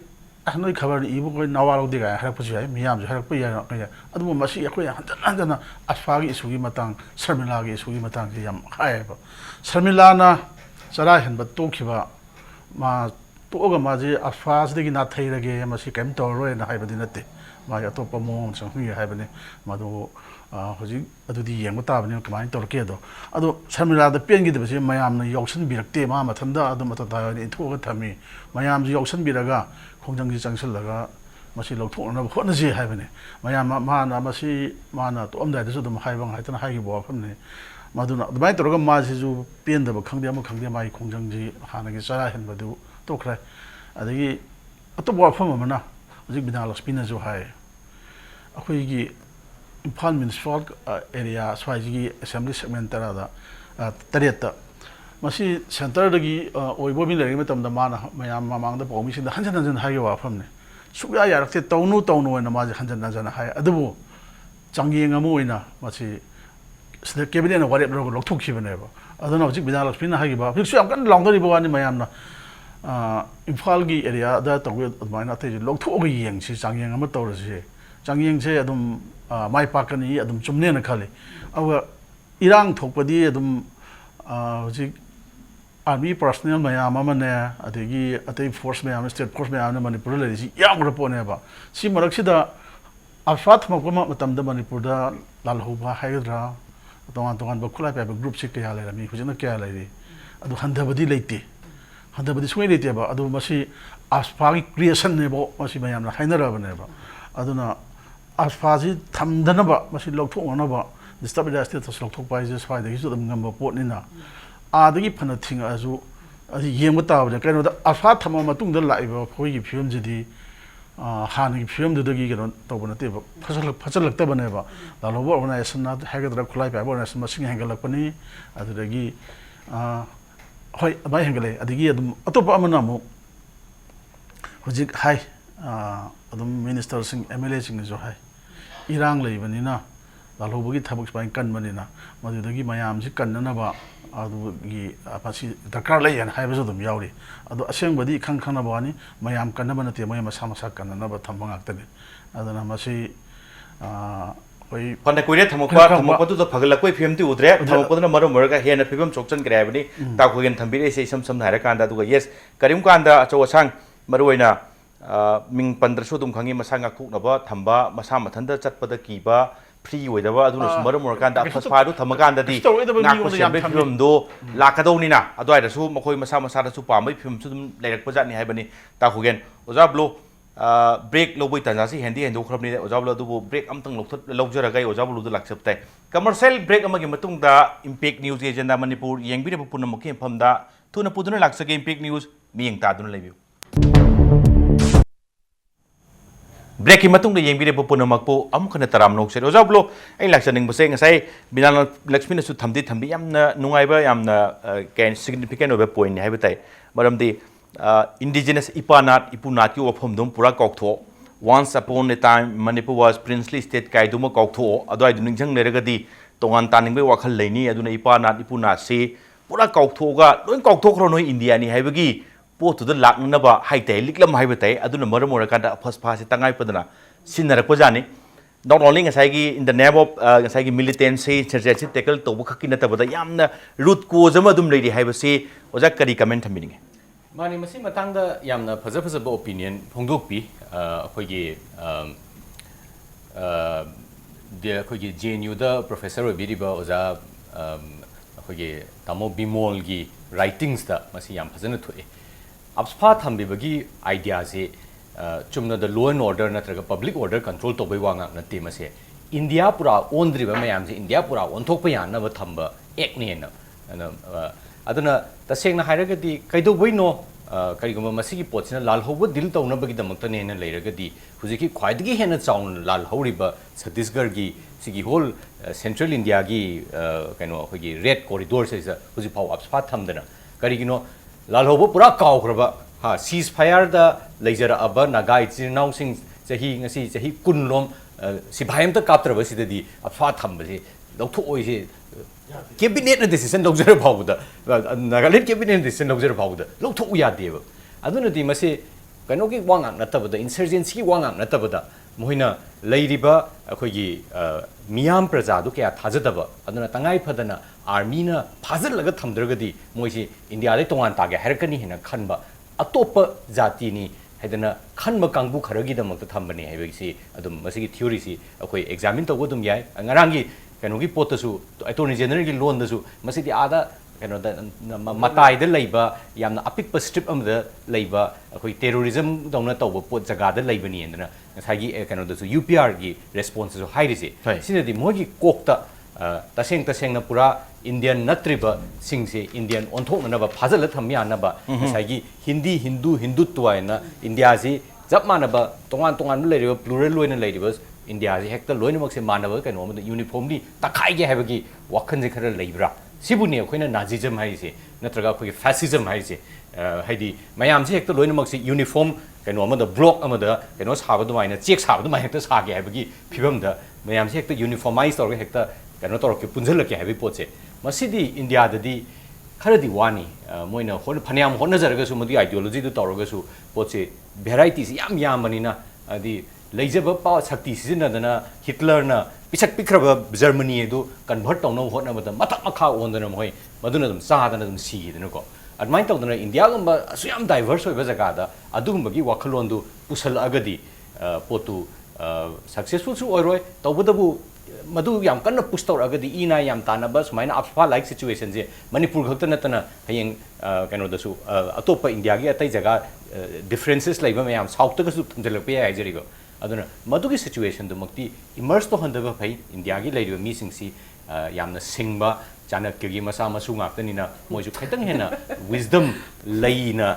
anoi khabar ibu koi nawalo de ga harak pusi ai miyam ju harak pu ya adu masi akhoi handana APSFA gi isu gi matang Sharmila gi isu gi matang ji yam khai ba Sharmila na chara hen ba to khiba मा तोगा माजे अफाज देगी ना थैरगे मसी कैम तौरोय ना हाइबदि नते मा अतोप मोम संहुई हाइबने मादो हजि अदुदि येंग ताबने कमाइन तौरके दो अदो शर्मिला द पेनगी दबसे मयामना यौसन बिरक्ते मा मथंदा अदो मता इथोगा थमी मयाम जी यौसन बिरगा खोंजंग जी चंगसलगा मसी लौथोना होनजे हाइबने मयाम माना मसी माना तो अमदाइदसु दम हाइबंग हाइतना हाइगी बो फमने मादुना दबाइ तौरगा मासिजु पेनदब खंगदे अम खंगदे माइ खोंजंग जी हानगे चरा हेनबदु तोखरे अदगी अतोप वाफम अमना हजिक बिनालक्ष्मी नजु हाय अखोइगी इम्फाल म्युनिसिपल एरिया स्वाइजी असेंबली सेगमेंट तरेत मसी सेंटर दगी ओइबो बिन लेगे मतमदा माना मयाम मामांगदा पौमिसिंदा हंजन हंजन हाय वाफमने सुया यारक्ते तौनु तौनु ओइना माजे हंजन हंजन हाय अदबो चांगियंग अमु ओइना मसी सिदा कैबिनेट वारेप रोग लौथोखिबनेबा अदना हजिक बिनालक्ष्मी ना हागिबा फिक्सु याम कन लांगदरिबो वानी मयामना इम्फाल की एरिया दा तौगे अदमाइना अतै लौथोग येंगसि चांगियंग अमा तौरसे चांगियंगसे अदुम माइ पाकनी अदुम चुमनेना खाले अब इरांग थोकपदी अदुम हजिक आर्मी पर्सनल मयाम अमने अदगी अतै फोर्स मयाम स्टेट फोर्स मयाम मणिपुर लेरिसि याग्र पोनेबा सि मरक्सिदा अफात मकमा मतमदा मणिपुरदा लालहौबा हाइद्रा तोंगान तोंगान बखुला पाइबा ग्रुप से कया लेरमी हुजना कया लेरि अदु हंधबदी लेते हंधबदी सुइ लेतेबा अदु मसी आसफागी क्रिएशन नेबो मसी मयामना हाइनरबनेबा अदुना आसफाजी थमदनबा मसी लौथोनबा डिस्टर्ब स्टेटस लौथोक पाइजे स्वाइदगी सु गंबा पोटनिना आदगी फन थिंग आजु अदि येंग ताबने कइनोदा आसफा थम मतुंगदा लाइबा फोइगी फिल्म जिदी हानगी फिल्म दुदगी कनो तौबनतेबा फसलक्तबनेबा लालोबो ऑर्गेनाइजेशन ना हैगदरा खुलाई पाइबो ऑर्गेनाइजेशन मसिंग हेंगलकपनी अदुदगी होय अबाय हेंगले अदगी अदुम अतोप अमना मो हुजिक हाय अदुम मिनिस्टर सिंह एमएलए सिंह जो हाय इरांग लेबनिना लालोबगी थबक स्पाइन कनबनिना मदुदगी मयाम सि कन्ननबा अदुगी पासी दरकार लेयन हायबसु दुम यावरी अदु असेंबदी खंग खंगनबानी मयाम कन्नबा नते मय मसा मसा कन्ननबा थंबा ngakतने अदना मसी होय फन कुइरे थमोपा तो फगलकोय फिल्म ति उद्रे थमोपदना मरो मरगा हेन फिल्म चोकचन ग्रेबनी ताखोगेन थंबिरे से सम हारा कांदा दुगा यस करिम कांदा अचो असंग मरोइना मिंग पंद्रसु दुम खंगी मसा ngakthoknaba thamba masa mathanda chatpada kiba free होइदबा अदुना सुमरो मोरकांदा फसफादु थमकांदादी नाको सेंबे फिल्म दो लाकदौनिना अदवाइदसु मखोय मसा मसादसु पामै फिल्म सु दुम लेरकपजानि हाइबनी ताखोगेन ओजा ब्लो ब्रेक लोबोय तंजासी हेंदी हेंदो खरबनि ओजा ब्लो दुबो ब्रेक अमतंग लौजरगै ओजा ब्लो दु लाक्सपतै कमर्शियल ब्रेक अमगे मतुंगदा इंपैक्ट न्यूज एजेंडा मणिपुर येंगबिरे पुनमखि फमदा थुना पुदुना लाक्सगे इंपैक्ट न्यूज मियंग तादुना लेबियो ब्रेक की मतुंग येंबिरे पुनमकपो अमुखना तराम नोक्से ओजा ब्लो आई लाक्सनिंग बसे ngasai बिनालक्ष्मी नसु थमदि थमबि यामना नुंगाइबा यामना कैन सिग्निफिकेंट ओबे पॉइंट हाइबताई मरमदि इंडिजिनस इपानाट इपुनाट की वफमदुम पुरा कौथो once upon a time Manipur was princely state kaiduma कौथो अदवाइ दुनिंजंग लेरगदि तोंगान तानिंगबे वाखल लेनी अदुना इपानाट इपुनाट से पुरा कौथोगा लोइन कौथोखरो नोइ इंडिया नि हाइबगी पोतुद लाकनबा हाइते लिकलम हाइबताई अदुना मरम मोरकांदा फसफा से तंगाइ पदना सिनरक पजानी not only ngasai in the name of ngasai militancy censorship tackle to bukhaki natabada yamna root cause ama dum leidi haibasi oja kari comment thamining mani masi matangda yamna phaja phaja ba opinion phongdokpi akhoi gi JNU da professor obiriba oja akhoi tamo bimol gi writings da masi yam phajana thoi abspa thambibagi idea se chumna the law and order natraga public order control to bai wanga na te mase India pura ondriba mayam se India pura onthokpa yana ba thamba ek ne na aduna taseng na hairaga di kaido bai no kariguma masigi pochina lal hobo dil tawna bagi damakta ne na leiraga di hujiki khwaidigi hena chaun lal horiba Chhattisgarh gi sigi whole central India gi kaino hogi red corridor se huji pau abspa thamdana karigino lal hobo pura kawgraba ha ceasefire da leijara aba nagai chinau sing chahi ngasi chahi kunlom sibhayam ta kaptraba sidadi apha thambase lokthoi oi cabinet na decision lokjara bhawda nagaland cabinet decision lokjara bhawda lokthoi yadeba aduna di mase kano ki wangam natabada insurgency ki wangam natabada moina leiriba akhogi miyam praja du kya thajadaba aduna tangai phadana army na phajal laga thamdragadi moisi India le tongan tage herkani hena khanba ꯑꯇꯣꯞꯄ ꯖꯥꯇꯤꯅꯤ ꯍꯥꯏꯗꯅ ꯈꯟꯕ ꯀꯥꯡꯕꯨ ꯈꯔꯒꯤꯗꯃꯛꯇ ꯊꯝꯕꯅꯤ ꯍꯥꯏꯕꯒꯤꯁꯤ ꯑꯗꯨꯝ ꯃꯁꯤꯒꯤ ꯊꯤꯑꯣꯔꯤꯁꯤ ꯑꯩꯈꯣꯏ ꯑꯦꯛꯖꯥꯃꯤꯟ ꯇꯧꯕ ꯑꯗꯨꯝ ꯌꯥꯏ ꯉꯔꯥꯡꯒꯤ ꯀꯩꯅꯣꯒꯤ ꯄꯣꯠꯇꯁꯨ ꯑꯦꯇꯣꯔꯅꯤ ꯖꯦꯅꯔꯦꯜꯒꯤ ꯂꯣꯟꯗꯁꯨ ꯃꯁꯤꯗꯤ ꯑꯥꯗ ꯀꯩꯅꯣꯗ ꯃꯇꯥꯏꯗ ꯂꯩꯕ ꯌꯥꯝꯅ ꯑꯄꯤꯛꯄ ꯁ꯭ꯇ꯭ꯔꯤꯞ ꯑꯃꯗ ꯂꯩꯕ ꯑꯩꯈꯣꯏ ꯇꯦꯔꯣꯔꯤꯖꯝꯗꯧꯅ ꯇꯧꯕ ꯄꯣꯠ ꯖꯒꯥꯗ ꯂꯩꯕꯅꯤ ꯑꯗꯨꯅ ꯉꯁꯥꯏꯒꯤ ꯀꯩꯅꯣꯗꯁꯨ UPRꯒꯤ ꯔꯦꯁꯄꯣꯟꯁꯇꯁꯨ ꯍꯥꯏꯔꯤꯁꯦ ꯁꯤꯅꯗꯤ ꯃꯣꯏꯒꯤ ꯀꯣꯛꯇ ꯇꯁꯦꯡꯅ ꯄꯨꯔꯥ ꯏꯟꯗꯤꯌꯟ ꯅꯠꯇ꯭ꯔꯤꯕ ꯁꯤꯡꯁꯦ ꯏꯟꯗꯤꯌꯟ ꯑꯣꯟꯊꯣꯛꯅꯅꯕ ꯐꯥꯖꯜꯂ ꯊꯝ ꯌꯥꯅꯕ ꯉꯁꯥꯏꯒꯤ ꯍꯤꯟꯗꯨꯠꯇꯨ ꯍꯥꯏꯅ ꯏꯟꯗꯤꯌꯥꯁꯤ ꯆꯞ ꯃꯥꯟꯅꯕ ꯇꯣꯉꯥꯟꯕ ꯂꯩꯔꯤꯕ ꯄ꯭ꯂꯨꯔꯦꯜ ꯑꯣꯏꯅ ꯂꯩꯔꯤꯕ ꯏꯟꯗꯤꯌꯥꯁꯤ ꯍꯦꯛꯇ ꯂꯣꯏꯅꯃꯛꯁꯦ ꯃꯥꯟꯅꯕ ꯀꯩꯅꯣ ꯑꯃꯗ ꯌꯨꯅꯤꯐꯣꯔꯝꯂꯤ ꯇꯛꯈꯥꯏꯒꯦ ꯍꯥꯏꯕꯒꯤ ꯋꯥꯈꯜꯁꯦ ꯈꯔ ꯂꯩꯕ꯭ꯔꯥ ꯁꯤꯕꯨꯅꯦ ꯑꯩꯈꯣꯏꯅ ꯅꯥꯖꯤꯖꯝ ꯍꯥꯏꯔꯤꯁꯦ ꯅꯠꯇ꯭ꯔꯒ ꯑꯩꯈꯣꯏꯒꯤ ꯐꯦꯁꯤꯖꯝ ꯍꯥꯏꯔꯤꯁꯦ ꯍꯥꯏꯗꯤ ꯃꯌꯥꯝꯁꯦ ꯍꯦꯛꯇ ꯂꯣꯏꯅꯃꯛꯁꯦ ꯌꯨꯅꯤꯐꯣꯔꯝ ꯀꯩꯅꯣ ꯑꯃꯗ ꯕ꯭ꯂꯣꯛ ꯑꯃꯗ ꯀꯩꯅꯣ ꯁꯥꯕ ꯑꯗꯨꯃꯥꯏꯅ ꯆꯦꯛ ꯁꯥꯕ ꯑꯗꯨꯃꯥꯏꯅ ꯍꯦꯛꯇ ꯁꯥꯒꯦ ꯍꯥꯏꯕꯒꯤ ꯐꯤꯕꯝꯗ ꯃꯌꯥꯝꯁꯦ ꯍꯦꯛꯇ ꯌꯨꯅꯤꯐꯣꯔꯃꯥꯏꯖ ꯇꯧꯔꯒ ꯍꯦꯛꯇ ꯀꯩꯅꯣ ꯇꯧꯔꯛꯀꯦ ꯄꯨꯟꯁꯤꯜꯂꯛꯀꯦ ꯍꯥꯏꯕꯒꯤ ꯄꯣꯠꯁꯦ ꯃꯁꯤꯗꯤ ꯏꯟꯗꯤꯌꯥꯗꯗꯤ ꯈꯔꯗꯤ ꯋꯥꯅꯤ ꯃꯣꯏꯅ ꯐꯅꯌꯥꯝ ꯍꯣꯠꯅꯖꯔꯒꯁꯨ ꯃꯗꯨꯒꯤ ꯑꯥꯏꯗꯤꯌꯣꯂꯣꯖꯤꯗꯨ ꯇꯧꯔꯒꯁꯨ ꯄꯣꯠꯁꯦ ꯚꯦꯔꯥꯏꯇꯤꯁꯤ ꯌꯥꯝꯕꯅꯤꯅ ꯍꯥꯏꯗꯤ ꯂꯩꯖꯕ ꯁꯛꯇꯤ ꯁꯤꯖꯤꯟꯅꯗꯅ ꯍꯤꯠꯂꯔꯅ ꯄꯤꯁꯛ ꯄꯤꯛꯈ꯭ꯔꯕ ꯖꯔꯃꯅꯤ ꯑꯗꯨ ꯀꯟꯚꯔꯠ ꯇꯧꯅꯕ ꯍꯣꯠꯅꯕꯗ ꯃꯊꯛ ꯃꯈꯥ ꯑꯣꯟꯗꯅ ꯃꯣꯏ ꯃꯗꯨꯅ ꯑꯗꯨꯝ ꯆꯥꯗꯅ ꯑꯗꯨꯝ ꯁꯤꯈꯤꯗꯅꯀꯣ ꯑꯗꯨꯃꯥꯏꯅ ꯇꯧꯗꯅ ꯏꯟꯗꯤꯌꯥꯒꯨꯝꯕ ꯑꯁꯨꯛ ꯌꯥꯝ ꯗꯥꯏꯚꯔꯁ ꯑꯣꯏꯕ ꯖꯒꯥꯗ ꯑꯗꯨꯒꯨꯝꯕꯒꯤ ꯋꯥꯈꯜꯂꯣꯟꯗꯨ ꯄꯨꯁꯜꯂꯛꯑꯒꯗꯤ ꯄꯣꯠꯇꯨ ꯁꯛꯁꯦꯁꯐꯨꯜꯁꯨ ꯑꯣꯏꯔꯣꯏ ꯇꯧꯕꯇꯕꯨ ꯃꯗꯨ ꯌꯥꯝ ꯀꯟꯅ ꯄꯨꯁ ꯇꯧꯔꯛꯑꯒꯗꯤ ꯏꯅꯥ ꯌꯥꯝ ꯇꯥꯟꯅꯕ ꯁꯨꯃꯥꯏꯅ ꯑꯐꯥ ꯂꯥꯏꯛ ꯁꯤꯆꯨꯋꯦꯁꯟꯁꯦ ꯃꯅꯤꯄꯨꯔ ꯈꯛꯇ ꯅꯠꯇꯅ ꯍꯌꯦꯡ ꯀꯩꯅꯣꯗꯁꯨ ꯑꯇꯣꯞꯄ ꯏꯟꯗꯤꯌꯥꯒꯤ ꯑꯇꯩ ꯖꯒꯥ ꯗꯤꯐ꯭ꯔꯦꯟꯁꯦꯁ ꯂꯩꯕ ꯃꯌꯥꯝ ꯁꯥꯎꯠꯇꯒꯁꯨ ꯊꯝꯖꯤꯜꯂꯛꯄ ꯌꯥꯏ ꯍꯥꯏꯖꯔꯤꯀꯣ ꯑꯗꯨꯅ ꯃꯗꯨꯒꯤ ꯁꯤꯆꯨꯋꯦꯁꯟꯗꯨꯃꯛꯇꯤ ꯏꯃꯔꯁ ꯇꯧꯍꯟꯗꯕ ꯐꯩ ꯏꯟꯗꯤꯌꯥꯒꯤ ꯂꯩꯔꯤꯕ ꯃꯤꯁꯤꯡꯁꯤ ꯌꯥꯝꯅ ꯁꯤꯡꯕ ꯆꯥꯅꯛꯌꯒꯤ ꯃꯆꯥ ꯃꯁꯨ ꯉꯥꯛꯇꯅꯤꯅ ꯃꯣꯏꯁꯨ ꯈꯤꯇꯪ ꯍꯦꯟꯅ ꯋꯤꯁꯗꯝ ꯂꯩꯅ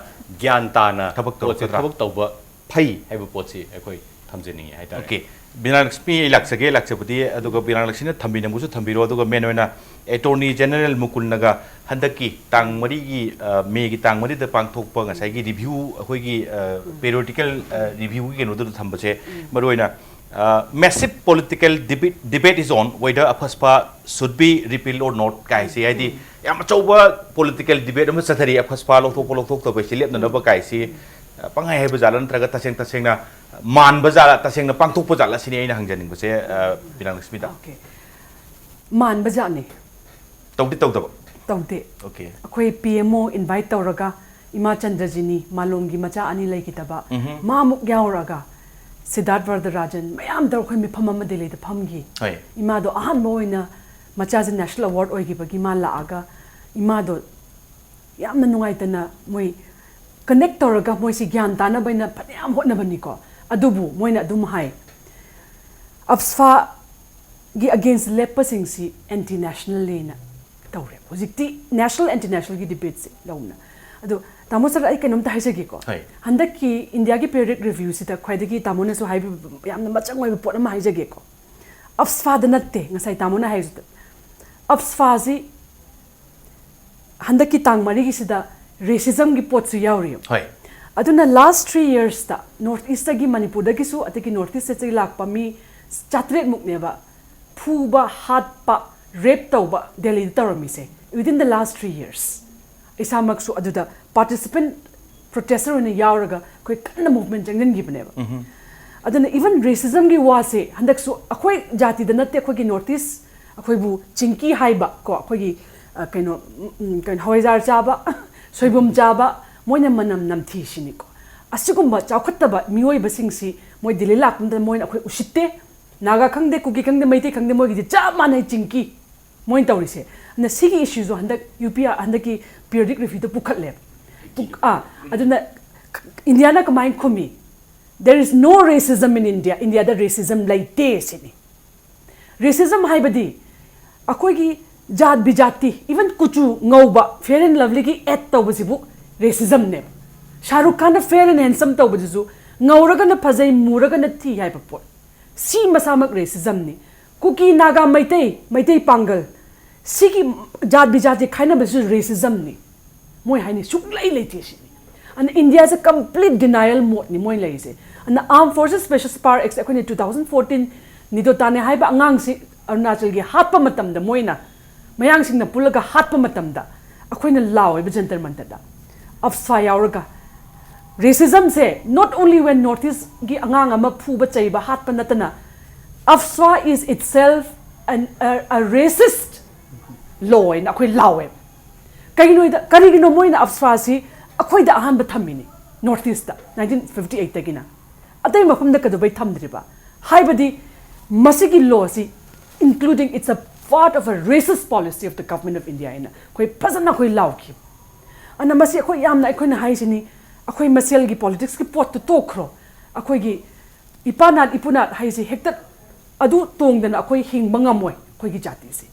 ꯒ꯭ꯌꯥꯟ ꯇꯥꯅ ꯊꯕꯛ ꯇꯧꯕ ꯐꯩ ꯍꯥꯏꯕ ꯄꯣꯠꯁꯤ ꯑꯩꯈꯣꯏ ꯊꯝꯖꯅꯤꯡꯉꯤ ꯍꯥꯏꯇꯥꯔꯦ Okay. Binalakshmi lakchapudi aduga Binalakshmi thambinamusu thambiro aduga menoina Attorney General Mukunnaga handaki tang mari gi me gi tang mari da pangthokpa ngasai gi review akhoi gi periodical review gi no du thambase maroina massive political debate is on whether AFSPA should be repealed or not kai si id yam chauba political debate am sathari AFSPA lokthok to be silep na ba kai si pangai hai bazalan traga taseng na man bazala taseng na pangthok bazala sini aina hangjaning base Binalakshmi da Okay. Man bazani. Tawde. Okay. Akhoi PMO invite tawraga Ima Chandrajini malomgi macha ani lai kitaba. Ma muk yauraga Siddharth Vardarajan mayam daw khoi mi pham ama dele da phamgi. Ima do ahan moina macha je national award oi gi bagi ma laaga ima do yamna nungai tana moi connect tawraga moi si gyan tana baina phatyam hotna bani ko adubu moina adum hai AFSPA gi against lepa sing si anti national lena tawre hojikti national anti national gi debate se launa adu tamosar ai kenom ta haise gi ko handaki india gi periodic review si ta khwaidagi tamona so hai yamna machang oi pot ma haise gi ko AFSPA da natte ngasai tamona hai AFSPA si handaki tang mari gi sida racism gi pot su yauri aduna last 3 years ta north east gi Manipur da gi su ataki north east se lakpa mi chatret mukne ba phuba hatpa rape tauba Delhi tarami se within the last 3 years isamak su aduda participant protester in yauraga koi kanna movement jangin gi bane ba aduna even racism gi wa se handak su akoi jati da natte akoi gi north east akoi bu chinki haiba ko akoi gi kaino hoizar chaba soibum chaba moina manam namthi shiniko asigumba chawkhattaba mioi basing si moi Delhi lakunda moina akoi usitte naga khangde kuki khangde maite khangde moi gi cha manai chinki moin tawrise na sigi issue zo handak UPR handaki periodic review to pukhatle aduna India na kamai khumi there is no racism in India da racism laite sini racism haibadi akoi gi jat bijati even kuchu ngauba fair and lovely ki et tawbasibu racism ne Shahrukh Khan na fair and handsome tawbaju ngauraga na phajai muraga na thi hai pot si masamak racism ni kuki naga maitai pangal sigi jat bijati khaina basu racism ni moi haini suklai leite si and India is a complete denial mode ni moi lai se and the armed forces special power act akoni 2014 nido tane haiba angang si Arunachal gi hatpa matam da moina mayang sing na pulaga hatpa matam da akoina law ba jantar mantar da AFSPA yauraga racism se not only when notice gi angang ama phuba chaiba hatpa natana AFSPA is itself a racist law in akoi law kainoi da karigino moina AFSPA si ꯑꯩꯈꯣꯏꯗ ꯑꯍꯥꯟꯕ ꯊꯝꯃꯤꯅꯤ ꯅꯣꯔꯠ ꯏꯁꯇ 1958ꯗꯒꯤꯅ ꯑꯇꯩ ꯃꯐꯝꯗ ꯀꯩꯗꯧꯕꯩ ꯊꯝꯗ꯭ꯔꯤꯕ ꯍꯥꯏꯕꯗꯤ ꯃꯁꯤꯒꯤ ꯂꯣꯁꯤ including it's a part of a racist policy of the government of India ina koi phajana koi laukhi ana masi koi yamna akhoi na haisini akhoi maselgi politics ki pot to tokro akhoi gi ipanat ipunat haisi hekta adu tongdana akhoi hingba ngamoi akhoi gi jati si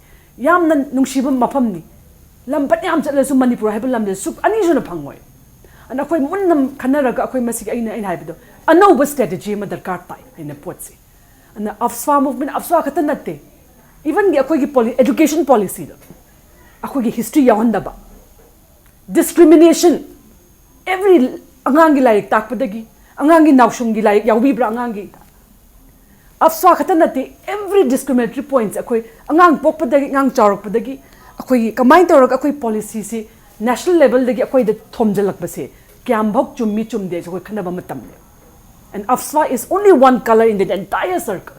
yamna nungsiba mafam ni lambat yam chatlasu manipur haiba lamde sup ani juna phangoi ana akhoi munnam khanaraga akhoi masi aina haibido anauba strategy ma darkar tai aina potsi ana afswa movement afswa khata natte even gi akhoi gi education policy da akhoi gi history yahondaba discrimination every angang gi laik takpadagi angang gi nawshung gi laik yawbi bra angang gi afswa khata natte every discriminatory points akhoi angang pokpadagi angang chawrakpadagi akhoi gi kamai tawrak akhoi policy si national level dagi akhoi da thomjalak base kyam bhok chummi chumde akhoi khanaba matam ne and afswa is only one color in the entire circle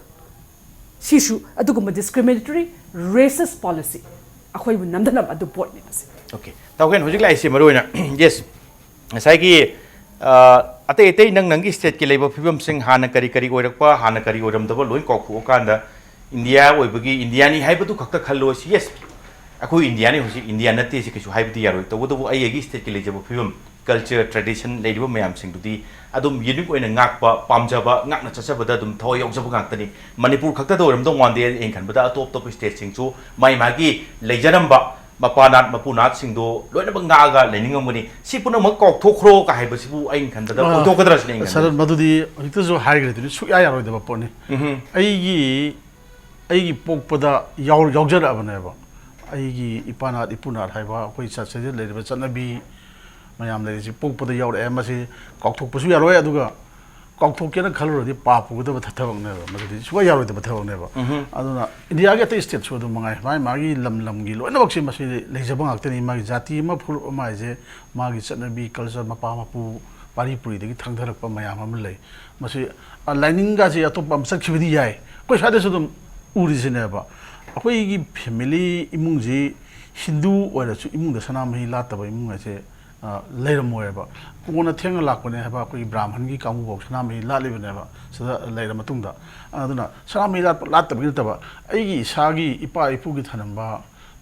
Shishu, aduguma discriminatory, racist policy. Akhoi bu namdanam adu port ni basi. Okay. Tauken hojik lai si maruina. Yes. Sai ki ate nang state ki labor phibam sing hana kari oirakpa hana kari oram daba loin kok khu kanda India oibagi India ni haibatu khakta khallo si yes. Akhoi India ni hosi India nate si kisu haibati yaroi tabu ai agi state ki labor phibam culture tradition leiba mayam sing dudi adum unique oina ngakpa pamjaba ngakna chachabada adum thoi yokjaba ngaktani Manipur khakta doram dong wande eng khanbada atop top state sing chu mai magi leijanamba mapanat mapunat sing do loina banga ga leiningamuni si puna mak kok thokro ka haibasibu ain khandada utokadra sing sir madudi hikta jo haigre tu su ya yaroi deba poni aigi pokpada yaujara abaneba aigi ipanat ipunat haiba koi chachade leiba chanabi mayam le ji pokpada yaure masi kokthok pasu yaroi aduga kokthok kena khalurodi papu da thathabang ne madudi suwa yaroi da thathabang ne ba aduna india ge te state so du mangai mai magi lam gi loina bakse masi leijabang aktani magi jati ma phul ma je magi chanabi culture mapa mapu pari puri de thangdarak pa mayam am lei masi lining ga je atop am sakhibidi yai koi sade so dum uri jine ba akoi gi family imung ji hindu ora chu imung da sana mai la ta ba imung ase leirammoyeba kona thenga lakpane haba koi brahman gi kamu bok sanami lalibane ba sada leira matungda aduna sanami lat tabgi taba aigi sagi ipa ipu gi thanamba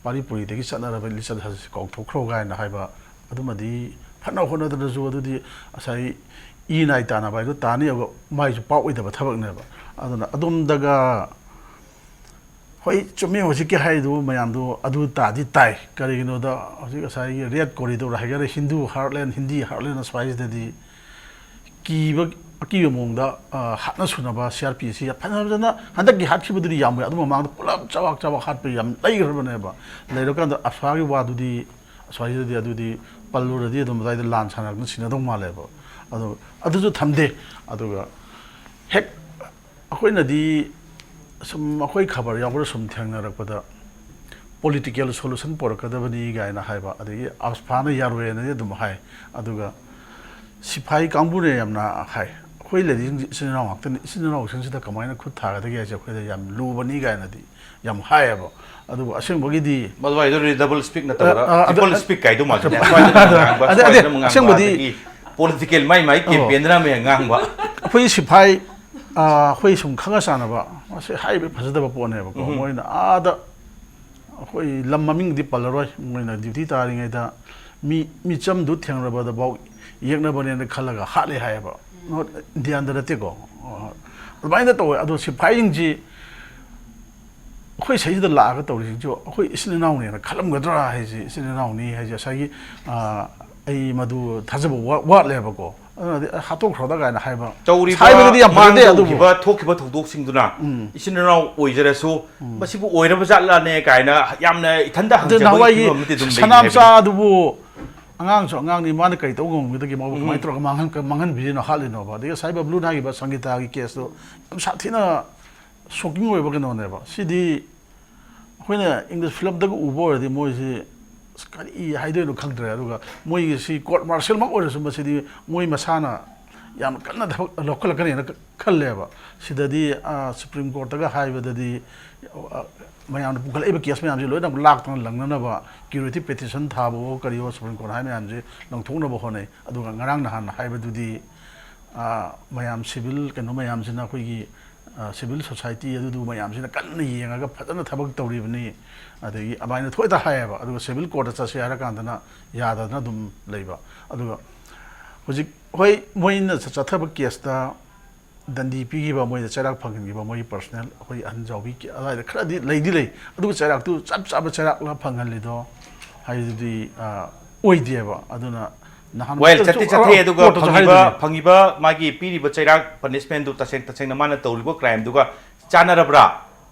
pari puri degi sanara ba lisad has kok thokro ga na haiba adumadi phana hona da ju adudi asai i nai ta na ba do tani ga mai ju pa oidaba thabak ne ba aduna adum daga hoi chumi hoji ki haidu mayamdu adu ta di tai karigino da hoji asai red corridor haigare hindu heartland hindi heartland spice de ki mongda hatna sunaba crpc phanabjana handak gi hatki buduri yam adu mamang pulap chawak hat pe yam laigrbane ba leirokan da afagi wadudi spice de adudi pallu de dum dai lan sanak sina dong male ba adu ju thamde aduga hek akoina di sum akhoi khabar yawra sum thangna rakpada political solution porakadabani gaina haiba adigi asphana yarwe na dum hai aduga sipai kambure yamna hai khoi ledi sinna waktan sinna sida kamaina khut thaga de ge khoi yam lubani gaina di yam hai aba adu aseng bagi di madwai do double speak na tabara double speak kai do ma aseng bagi political mai campaign na me ngangba khoi sipai khoi sum khanga sana ba ase haibe phajadaba pone ba ko moina ada khoi lam maming di palaroi moina duty taringai da mi cham du thengraba da bau yekna bane na khalaga hale hai ba not indian da te ko bain da to adu si phaiing ji khoi sai da la ga to ri jo khoi isni naw ne na khalam ga dra hai ji isni naw ni hai ja sai ai madu thajaba wa le ba ko hatok khoda ga na haiba chauri haiba di amade adu ba thokiba thodok singduna isinraw oijarasu basibu oiraba jatla ne kaina yamna ithanda hangjaba ki dum sanam sa adubu angang so angang ni man kai to gong gi ma mai tro mangan bi no halino ba de sai Babloo na gi ba sangita gi case do am sa thina shocking oi ba ke no ne ba sidi hoina english film da ubo di moi si kari haidoi no khangdre aduga moi si court martial mak ore sum sidi moi masana yam kanna lokal kan na khalle ba sidadi supreme court ga haiba dadi ma'am पुखल केस मैम से लोन लाख लंगनब क्यूरेटिव पेटिशन थाबो करियो सुप्रीम कोर्ट है मैम से लंथोनब होने नहान नहानदी मैम सिविल कनो मैम से अखोगी सिविल सोसाइटी मैम से कन्न येंगा फजन थबक तौरीबनी अदगी अबाइन थोइता हायबा सिविल कोर्ट चसे हारकांदना यादना दुम लेबा हुजिक होय मोइन चथब केसता दंडी पीगिबा मोइ चराक फंगिबा मोइ पर्सनल होय अनजावबी अलाय खरादी लेदी ले अदु चराक तु चप चप चराक ला फंगलिदो हाइदि ओइदिएबा अदुना नहान वेल चत्ती चथे अदुगा फंगिबा मागी पीरिबा चराक पनिशमेंट दु तसेंग माना तौलिबो क्राइम दुगा चानरब्रा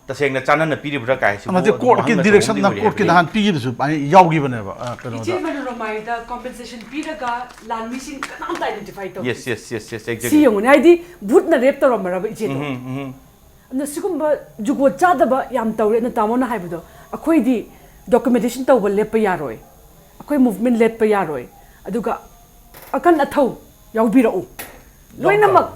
तसेंग चानन पीरिबरा कायसि अमते कोर्ट के डायरेक्शन ना कोर्ट के नहान पीगिबसु यावगिबनेबा कनो इचे मनोरमाइदा कॉम्पेंसेशन पीरगा लानमिसिंग कनाम आइडेंटिफाई तो यस एक्जेक्टली सी यंगने आइदि भूतना रेप तोरमराबा इचे तो न सिगुम्बा जुगो चादबा याम तौरे न तामोना हाइबदो अखोइदि डॉक्यूमेंटेशन तौबा लेप यारोय अखोइ मूवमेंट लेप यारोय अदुगा अकन अथौ यावबिरउ लोइनमक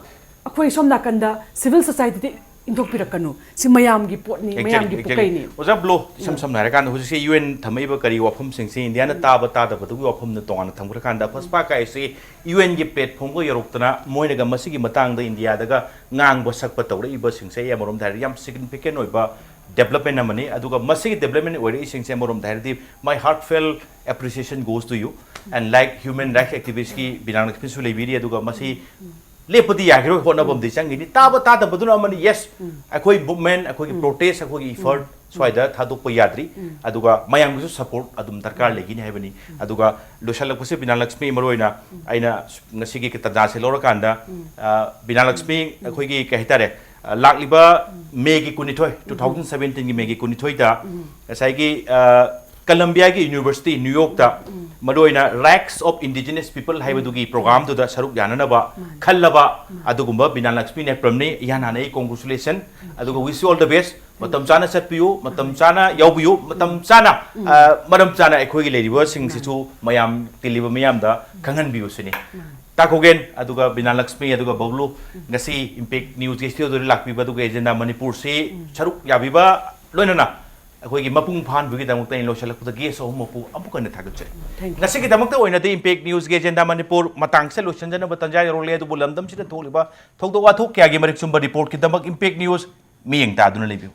अखोइ सोम नाकंदा सिविल सोसाइटी इंथोपिरकनु सि मयाम गी पोटनी मयाम गी पुकैनी ओजा ब्लो सम नारे कान हुजि से यूएन थमैबा करी वाफम सिंग से इंडिया न ताबा तादबा दुगी वाफम न तोंगान थमखर कांदा फसपा काय से यूएन गी प्लेटफॉर्म को यरोक्तना मोइनगा मसिगी मतंग द इंडिया दगा ngang sakpa tawre iba singse ya morom thari yam significant oiba development amani aduga masigi development oire singse morom thari di my heartfelt appreciation goes to you and like human rights activist ki Binalakshmi su lebiri aduga masi lepodi ya hero hona bom di changi ni taba ta da baduna amani yes akoi movement akoi protest akoi effort swaida thadu po yadri aduga mayang su support adum darkar legi ni hebani aduga losalak puse Binalakshmi maroina aina ngasigi ki tada se lora kanda Binalakshmi akoi gi kahitare lakliba megi kunithoi 2017 gi megi kunithoi da sai gi Columbia ki University New York da maroina Rights of Indigenous People haibadugi program du da saruk yananaba khallaba adugumba Binalakshmi Nepram ni yananai congratulation aduga wish you all the best matam chana satpiyu matam chana yaubiyu matam chana maram chana ekhoi gi leriba sing sichu mayam tiliba mayam da khangan biu sini takogen aduga Binalakshmi aduga Babloo ngasi impact news ge studio do lakbiba aduga agenda Manipur se saruk yabiba loinana अखोगी मपुंग फान बुगी दमक तै लोशलक पुद गेस ओ मपु अमु कने थागचे ngasi ki damak ta oina de impact news ge agenda Manipur matang se lotion jana batanjai role du bulamdam sida tholiba thokdo wa thok kya ge marik sumba report ki damak impact news mi yeng ta aduna lebiu